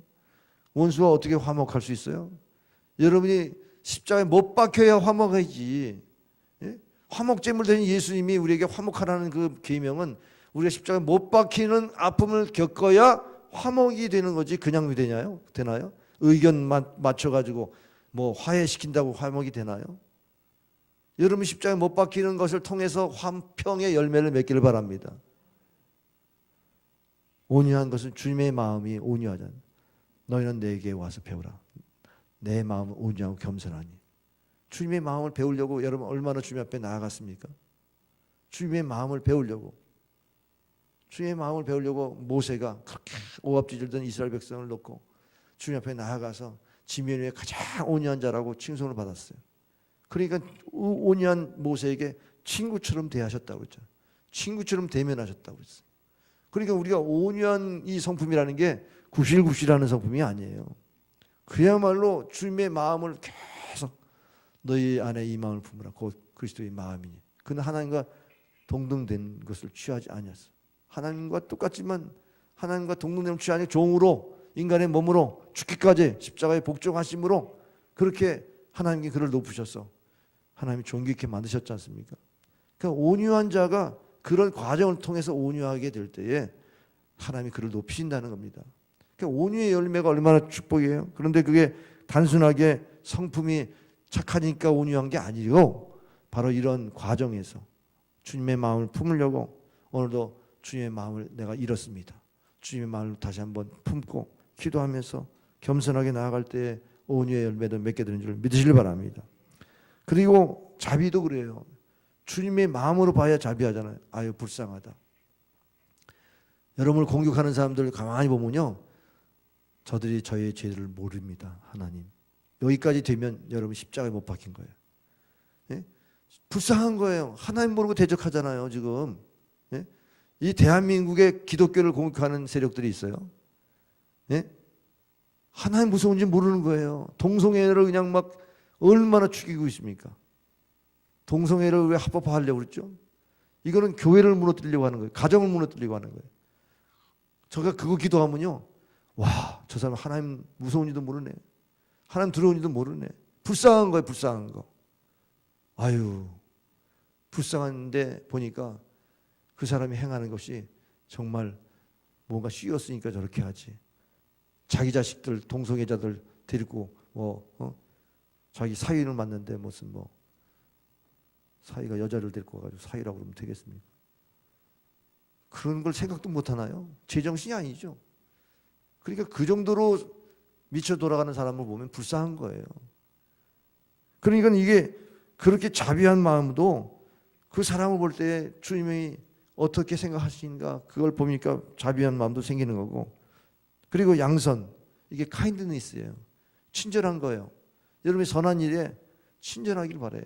원수와 어떻게 화목할 수 있어요? 여러분이 십자가에 못 박혀야 화목하지. 예? 화목제물 되는 예수님이 우리에게 화목하라는 그 계명은 우리가 십자가에 못 박히는 아픔을 겪어야 화목이 되는 거지 그냥 되나요? 의견 맞춰가지고 뭐 화해시킨다고 화목이 되나요? 여러분 십자가에 못 박히는 것을 통해서 화평의 열매를 맺기를 바랍니다. 온유한 것은 주님의 마음이 온유하잖아요. 너희는 내게 와서 배우라. 내 마음은 온유하고 겸손하니. 주님의 마음을 배우려고 여러분 얼마나 주님 앞에 나아갔습니까? 주님의 마음을 배우려고. 주님의 마음을 배우려고 모세가 그렇게 오합지졸던 이스라엘 백성을 놓고 주님 앞에 나아가서 지면 위에 가장 온유한 자라고 칭송을 받았어요. 그러니까 온유한 모세에게 친구처럼 대하셨다고 그랬죠. 친구처럼 대면하셨다고 그랬어요. 그러니까 우리가 온유한 이 성품이라는 게 구실구실하는 성품이 아니에요. 그야말로 주님의 마음을 계속 너희 안에 이 마음을 품으라. 곧 그리스도의 마음이니. 그는 하나님과 동등된 것을 취하지 아니었어. 하나님과 똑같지만 하나님과 동등됨을 취하니 종으로 인간의 몸으로 죽기까지 십자가에 복종하심으로 그렇게 하나님께 그를 높으셔서 하나님이 존귀 있게 만드셨지 않습니까? 그러니까 온유한 자가 그런 과정을 통해서 온유하게 될 때에 하나님이 그를 높이신다는 겁니다. 그러니까 온유의 열매가 얼마나 축복이에요. 그런데 그게 단순하게 성품이 착하니까 온유한 게 아니고 바로 이런 과정에서 주님의 마음을 품으려고 오늘도 주님의 마음을 내가 잃었습니다. 주님의 마음을 다시 한번 품고 기도하면서 겸손하게 나아갈 때 온유의 열매도 맺게 되는 줄 믿으시길 바랍니다. 그리고 자비도 그래요. 주님의 마음으로 봐야 자비하잖아요. 아유 불쌍하다. 여러분을 공격하는 사람들 가만히 보면요, 저들이 저의 죄를 모릅니다. 하나님, 여기까지 되면 여러분 십자가에 못 박힌 거예요. 예? 불쌍한 거예요. 하나님 모르고 대적하잖아요 지금. 예? 이 대한민국의 기독교를 공격하는 세력들이 있어요. 예? 하나님 무서운지 모르는 거예요. 동성애를 그냥 막 얼마나 죽이고 있습니까? 동성애를 왜 합법화하려고 그랬죠? 이거는 교회를 무너뜨리려고 하는 거예요. 가정을 무너뜨리려고 하는 거예요. 제가 그거 기도하면요, 와, 저 사람 하나님 무서운지도 모르네. 하나님 두려운지도 모르네. 불쌍한 거예요, 불쌍한 거. 아유, 불쌍한데 보니까 그 사람이 행하는 것이 정말 뭔가 쉬웠으니까 저렇게 하지. 자기 자식들, 동성애자들 데리고 자기 사위를 만났는데 무슨 사위가 여자를 데리고 와가지고 사위라고 그러면 되겠습니까? 그런 걸 생각도 못 하나요? 제정신이 아니죠. 그러니까 그 정도로 미쳐 돌아가는 사람을 보면 불쌍한 거예요. 그러니까 이게 그렇게 자비한 마음도 그 사람을 볼 때 주님이 어떻게 생각하시는가 그걸 보니까 자비한 마음도 생기는 거고, 그리고 양선, 이게 카인드니스예요. 친절한 거예요. 여러분이 선한 일에 친절하길 바라요.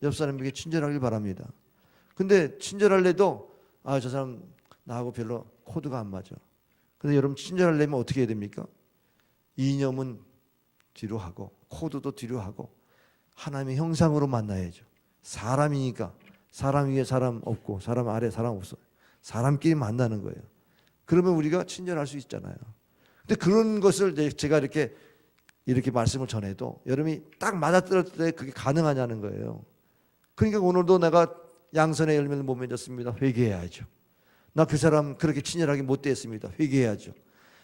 옆 사람에게 친절하길 바랍니다. 근데 친절할래도 저 사람 나하고 별로 코드가 안 맞아. 근데 여러분 친절하려면 어떻게 해야 됩니까? 이념은 뒤로 하고 코드도 뒤로 하고 하나님의 형상으로 만나야죠. 사람이니까 사람 위에 사람 없고 사람 아래 사람 없어요. 사람끼리 만나는 거예요. 그러면 우리가 친절할 수 있잖아요. 근데 그런 것을 제가 이렇게 말씀을 전해도 여러분이 딱 맞아떨어질 때 그게 가능하냐는 거예요. 그러니까 오늘도 내가 양선의 열매를 못 맺었습니다. 회개해야죠. 나 그 사람 그렇게 친절하게 못 대했습니다. 회개해야죠.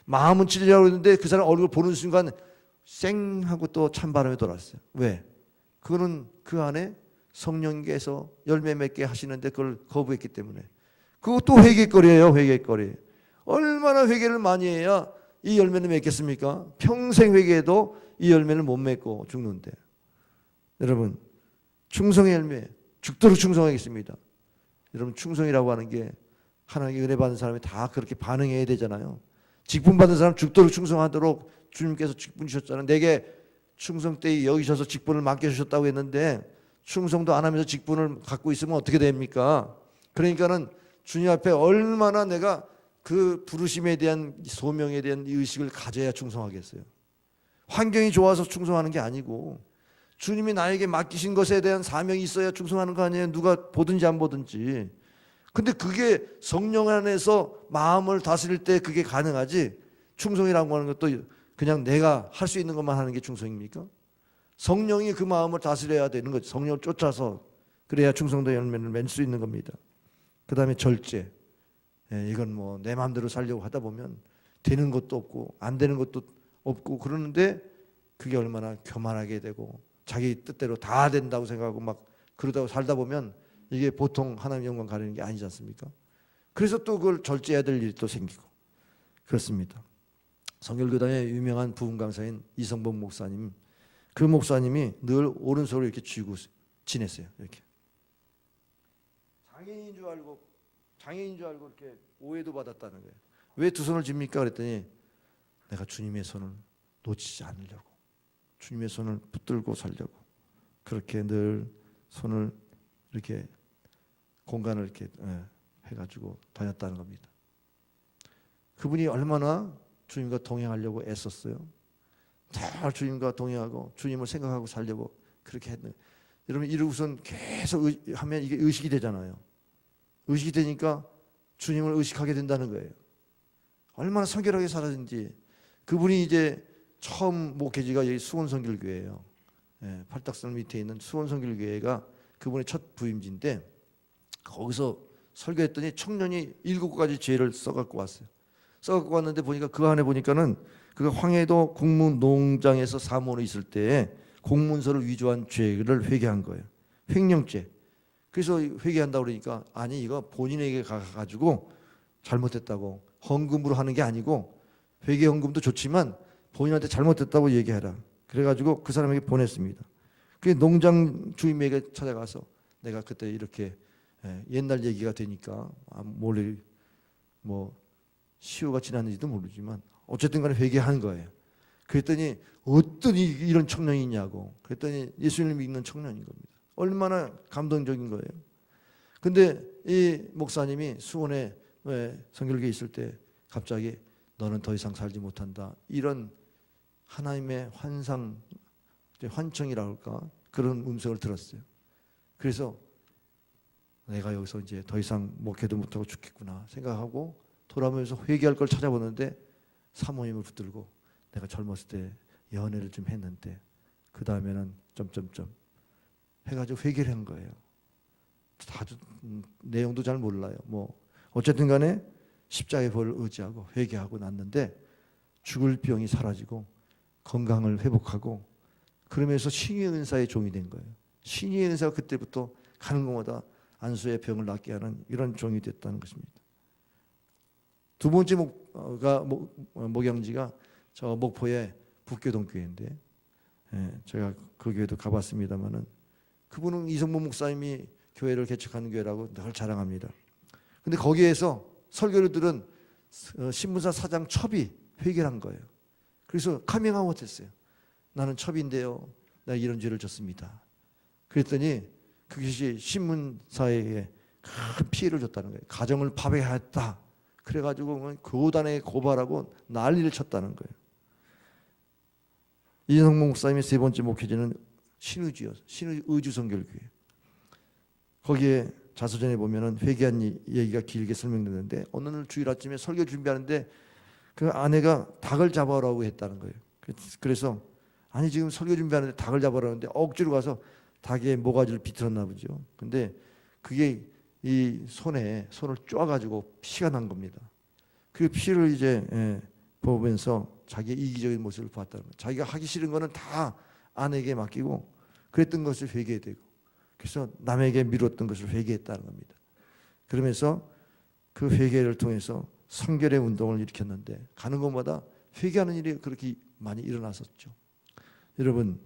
마음은 친절하고 있는데 그 사람 얼굴 보는 순간 쌩 하고 또 찬바람이 돌았어요. 왜? 그거는 그 안에 성령께서 열매 맺게 하시는데 그걸 거부했기 때문에. 그것도 회개거리예요. 회개거리. 얼마나 회개를 많이 해야 이 열매를 맺겠습니까? 평생 회개해도 이 열매를 못 맺고 죽는데. 여러분, 충성의 열매, 죽도록 충성하겠습니다. 여러분, 충성이라고 하는 게 하나님께 은혜 받은 사람이 다 그렇게 반응해야 되잖아요. 직분 받은 사람 죽도록 충성하도록 주님께서 직분 주셨잖아요. 내게 충성 때에 여기셔서 직분을 맡겨주셨다고 했는데 충성도 안 하면서 직분을 갖고 있으면 어떻게 됩니까? 그러니까는 주님 앞에 얼마나 내가 그 부르심에 대한 소명에 대한 의식을 가져야 충성하겠어요. 환경이 좋아서 충성하는 게 아니고 주님이 나에게 맡기신 것에 대한 사명이 있어야 충성하는 거 아니에요. 누가 보든지 안 보든지. 근데 그게 성령 안에서 마음을 다스릴 때 그게 가능하지, 충성이라고 하는 것도 그냥 내가 할 수 있는 것만 하는 게 충성입니까? 성령이 그 마음을 다스려야 되는 거죠. 성령을 쫓아서 그래야 충성도 열매를 맺을 수 있는 겁니다. 그 다음에 절제. 이건 내 마음대로 살려고 하다 보면 되는 것도 없고 안 되는 것도 없고 그러는데 그게 얼마나 교만하게 되고 자기 뜻대로 다 된다고 생각하고 막 그러다가 살다 보면 이게 보통 하나님 영광 가리는 게 아니지 않습니까? 그래서 또 그걸 절제해야 될 일이 또 생기고 그렇습니다. 성결교단의 유명한 부흥 강사인 이성범 목사님, 그 목사님이 늘 오른손을 이렇게 쥐고 지냈어요. 이렇게 장애인인 줄 알고 이렇게 오해도 받았다는 거예요. 왜 두 손을 쥡니까? 그랬더니 내가 주님의 손을 놓치지 않으려고, 주님의 손을 붙들고 살려고 그렇게 늘 손을 이렇게 공간을 이렇게 해가지고 다녔다는 겁니다. 그분이 얼마나 주님과 동행하려고 애썼어요. 잘 주님과 동행하고 주님을 생각하고 살려고 그렇게 했네. 여러분 이러고선 계속 하면 이게 의식이 되잖아요. 의식이 되니까 주님을 의식하게 된다는 거예요. 얼마나 성결하게 살았는지. 그분이 이제 처음 목회지가 여기 수원성결교회예요. 팔딱산 밑에 있는 수원성결교회가 그분의 첫 부임지인데 거기서 설교했더니 청년이 7가지 죄를 써갖고 왔어요. 써갖고 왔는데 보니까 그 안에 보니까는 그가 황해도 공무농장에서 사모로 있을 때에 공문서를 위조한 죄를 회개한 거예요. 횡령죄. 그래서 회개한다고 그러니까 아니 이거 본인에게 가가지고 잘못했다고 헌금으로 하는 게 아니고 회개 헌금도 좋지만 본인한테 잘못했다고 얘기해라. 그래가지고 그 사람에게 보냈습니다. 그 농장 주임에게 찾아가서 내가 그때 이렇게 옛날 얘기가 되니까 몰래 뭐 시효가 지났는지도 모르지만 어쨌든 간에 회개한 거예요. 그랬더니 어떤 이런 청년이 있냐고. 그랬더니 예수님을 믿는 청년인 겁니다. 얼마나 감동적인 거예요. 근데 이 목사님이 수원에 성결교에 있을 때 갑자기 너는 더 이상 살지 못한다. 이런 하나님의 환청이라고 할까? 그런 음성을 들었어요. 그래서 내가 여기서 이제 더 이상 목회도 못하고 죽겠구나 생각하고 돌아오면서 회개할 걸 찾아보는데 사모님을 붙들고 내가 젊었을 때 연애를 좀 했는데 그 다음에는 점점점 해가지고 회개를 한 거예요. 아주 내용도 잘 몰라요. 뭐 어쨌든 간에 십자가의 벌을 의지하고 회개하고 났는데 죽을 병이 사라지고 건강을 회복하고 그러면서 신유의 은사의 종이 된 거예요. 신유의 은사가 그때부터 가는 곳마다 안수의 병을 낫게 하는 이런 종이 됐다는 것입니다. 두 번째 목양지가 저 목포의 북교동 교회인데 제가 그 교회도 가봤습니다만은 그분은 이성문 목사님이 교회를 개척하는 교회라고 늘 자랑합니다. 근데 거기에서 설교를 들은 신문사 사장 첩이 회개를 한 거예요. 그래서 카밍아웃 했어요. 나는 첩인데요. 내가 이런 죄를 졌습니다. 그랬더니 그것이 신문사에게 큰 피해를 줬다는 거예요. 가정을 파괴했다. 그래가지고 교단에 고발하고 난리를 쳤다는 거예요. 이성문 목사님의 세 번째 목회지는 신의주 성결교회. 거기에 자서전에 보면은 회개한 얘기가 길게 설명되는데 어느 날 주일 아침에 설교 준비하는데 그 아내가 닭을 잡아오라고 했다는 거예요. 그래서 아니 지금 설교 준비하는데 닭을 잡아오라는데 억지로 가서 닭의 모가지를 비틀었나 보죠. 근데 그게 이 손을 쪼아가지고 피가 난 겁니다. 그 피를 이제 보면서 자기의 이기적인 모습을 봤다는 거예요. 자기가 하기 싫은 거는 다 아내에게 맡기고 그랬던 것을 회개되고 그래서 남에게 미뤘던 것을 회개했다는 겁니다. 그러면서 그 회개를 통해서 성결의 운동을 일으켰는데 가는 곳마다 회개하는 일이 그렇게 많이 일어났었죠. 여러분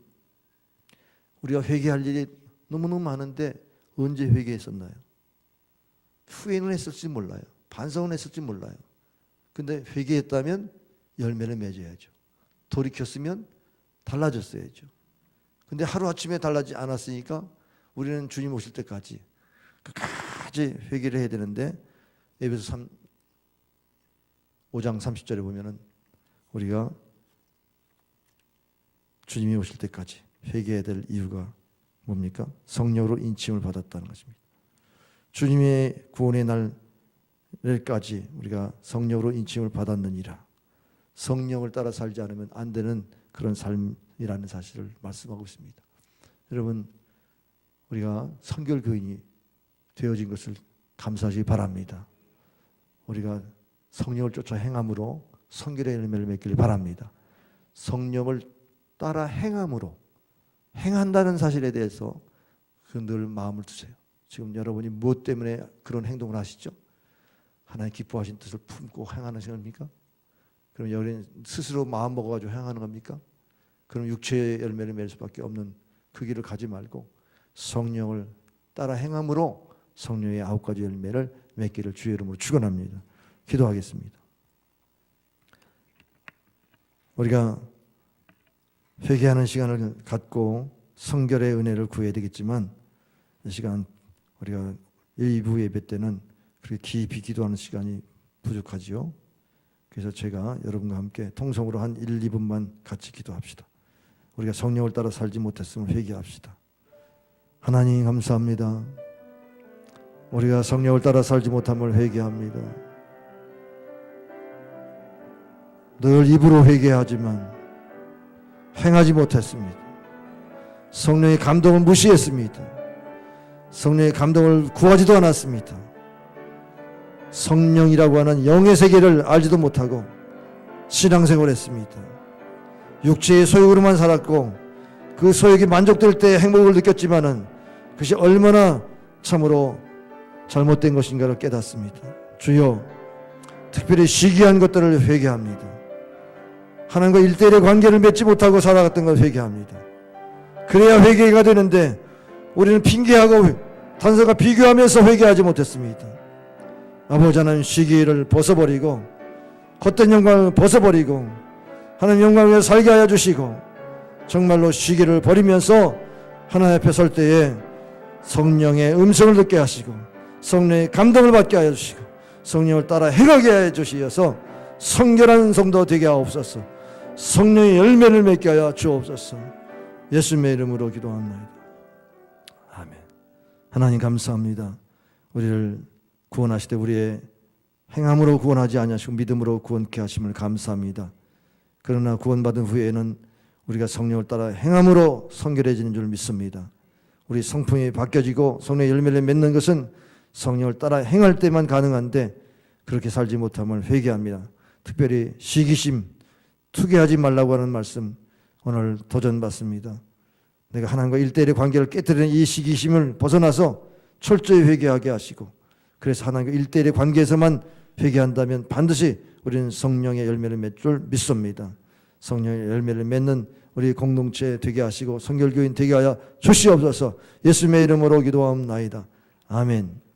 우리가 회개할 일이 너무너무 많은데 언제 회개했었나요? 후회는 했을지 몰라요. 반성은 했을지 몰라요. 근데 회개했다면 열매를 맺어야죠. 돌이켰으면 달라졌어야죠. 근데 하루아침에 달라지지 않았으니까 우리는 주님 오실 때까지 끝까지 회개를 해야 되는데 에베소 5장 30절에 보면은 우리가 주님이 오실 때까지 회개해야 될 이유가 뭡니까? 성령으로 인침을 받았다는 것입니다. 주님의 구원의 날까지 우리가 성령으로 인침을 받았느니라. 성령을 따라 살지 않으면 안 되는 그런 삶이라는 사실을 말씀하고 있습니다. 여러분 우리가 성결교인이 되어진 것을 감사하시기 바랍니다. 우리가 성령을 쫓아 행함으로 성결의 열매를 맺기를 바랍니다. 성령을 따라 행함으로 행한다는 사실에 대해서 늘 마음을 두세요. 지금 여러분이 무엇 때문에 그런 행동을 하시죠? 하나님 기뻐하신 뜻을 품고 행하는 겁니까? 그럼 여러분 스스로 마음 먹어가지고 행하는 겁니까? 그럼 육체의 열매를 맺을 수밖에 없는 그 길을 가지 말고 성령을 따라 행함으로 성령의 9가지 열매를 맺기를 주의 이름으로 축원합니다. 기도하겠습니다. 우리가 회개하는 시간을 갖고 성결의 은혜를 구해야 되겠지만 이 시간 우리가 1부 예배 때는 그렇게 깊이 기도하는 시간이 부족하지요. 그래서 제가 여러분과 함께 통성으로 한 1, 2분만 같이 기도합시다. 우리가 성령을 따라 살지 못했음을 회개합시다. 하나님 감사합니다. 우리가 성령을 따라 살지 못함을 회개합니다. 늘 입으로 회개하지만 행하지 못했습니다. 성령의 감동을 무시했습니다. 성령의 감동을 구하지도 않았습니다. 성령이라고 하는 영의 세계를 알지도 못하고 신앙생활을 했습니다. 육체의 소욕으로만 살았고 그 소욕이 만족될 때 행복을 느꼈지만은 그것이 얼마나 참으로 잘못된 것인가를 깨닫습니다. 주여, 특별히 시기한 것들을 회개합니다. 하나님과 일대일의 관계를 맺지 못하고 살아갔던 걸 회개합니다. 그래야 회개가 되는데 우리는 핑계하고 단서가 비교하면서 회개하지 못했습니다. 아버지 하나님, 시기를 벗어버리고 헛된 영광을 벗어버리고 하나님 영광을 위해 살게 하여 주시고 정말로 시기를 버리면서 하나님 앞에 설 때에 성령의 음성을 듣게 하시고 성령의 감동을 받게 하여 주시고 성령을 따라 행하게 하여 주시어서 성결한 성도 되게 하옵소서. 성령의 열매를 맺게 하여 주옵소서. 예수님의 이름으로 기도합니다. 아멘. 하나님 감사합니다. 우리를 구원하실 때 우리의 행함으로 구원하지 아니하시고 믿음으로 구원케 하심을 감사합니다. 그러나 구원받은 후에는 우리가 성령을 따라 행함으로 성결해지는 줄 믿습니다. 우리 성품이 바뀌어지고 성령의 열매를 맺는 것은 성령을 따라 행할 때만 가능한데 그렇게 살지 못함을 회개합니다. 특별히 시기심, 투기하지 말라고 하는 말씀 오늘 도전받습니다. 내가 하나님과 일대일의 관계를 깨뜨리는 이 시기심을 벗어나서 철저히 회개하게 하시고 그래서 하나님과 일대일의 관계에서만 회개한다면 반드시 우리는 성령의 열매를 맺을 줄 믿습니다. 성령의 열매를 맺는 우리 공동체 되게 하시고 성결교인 되게 하여 주시옵소서. 예수님의 이름으로 기도하옵나이다. 아멘.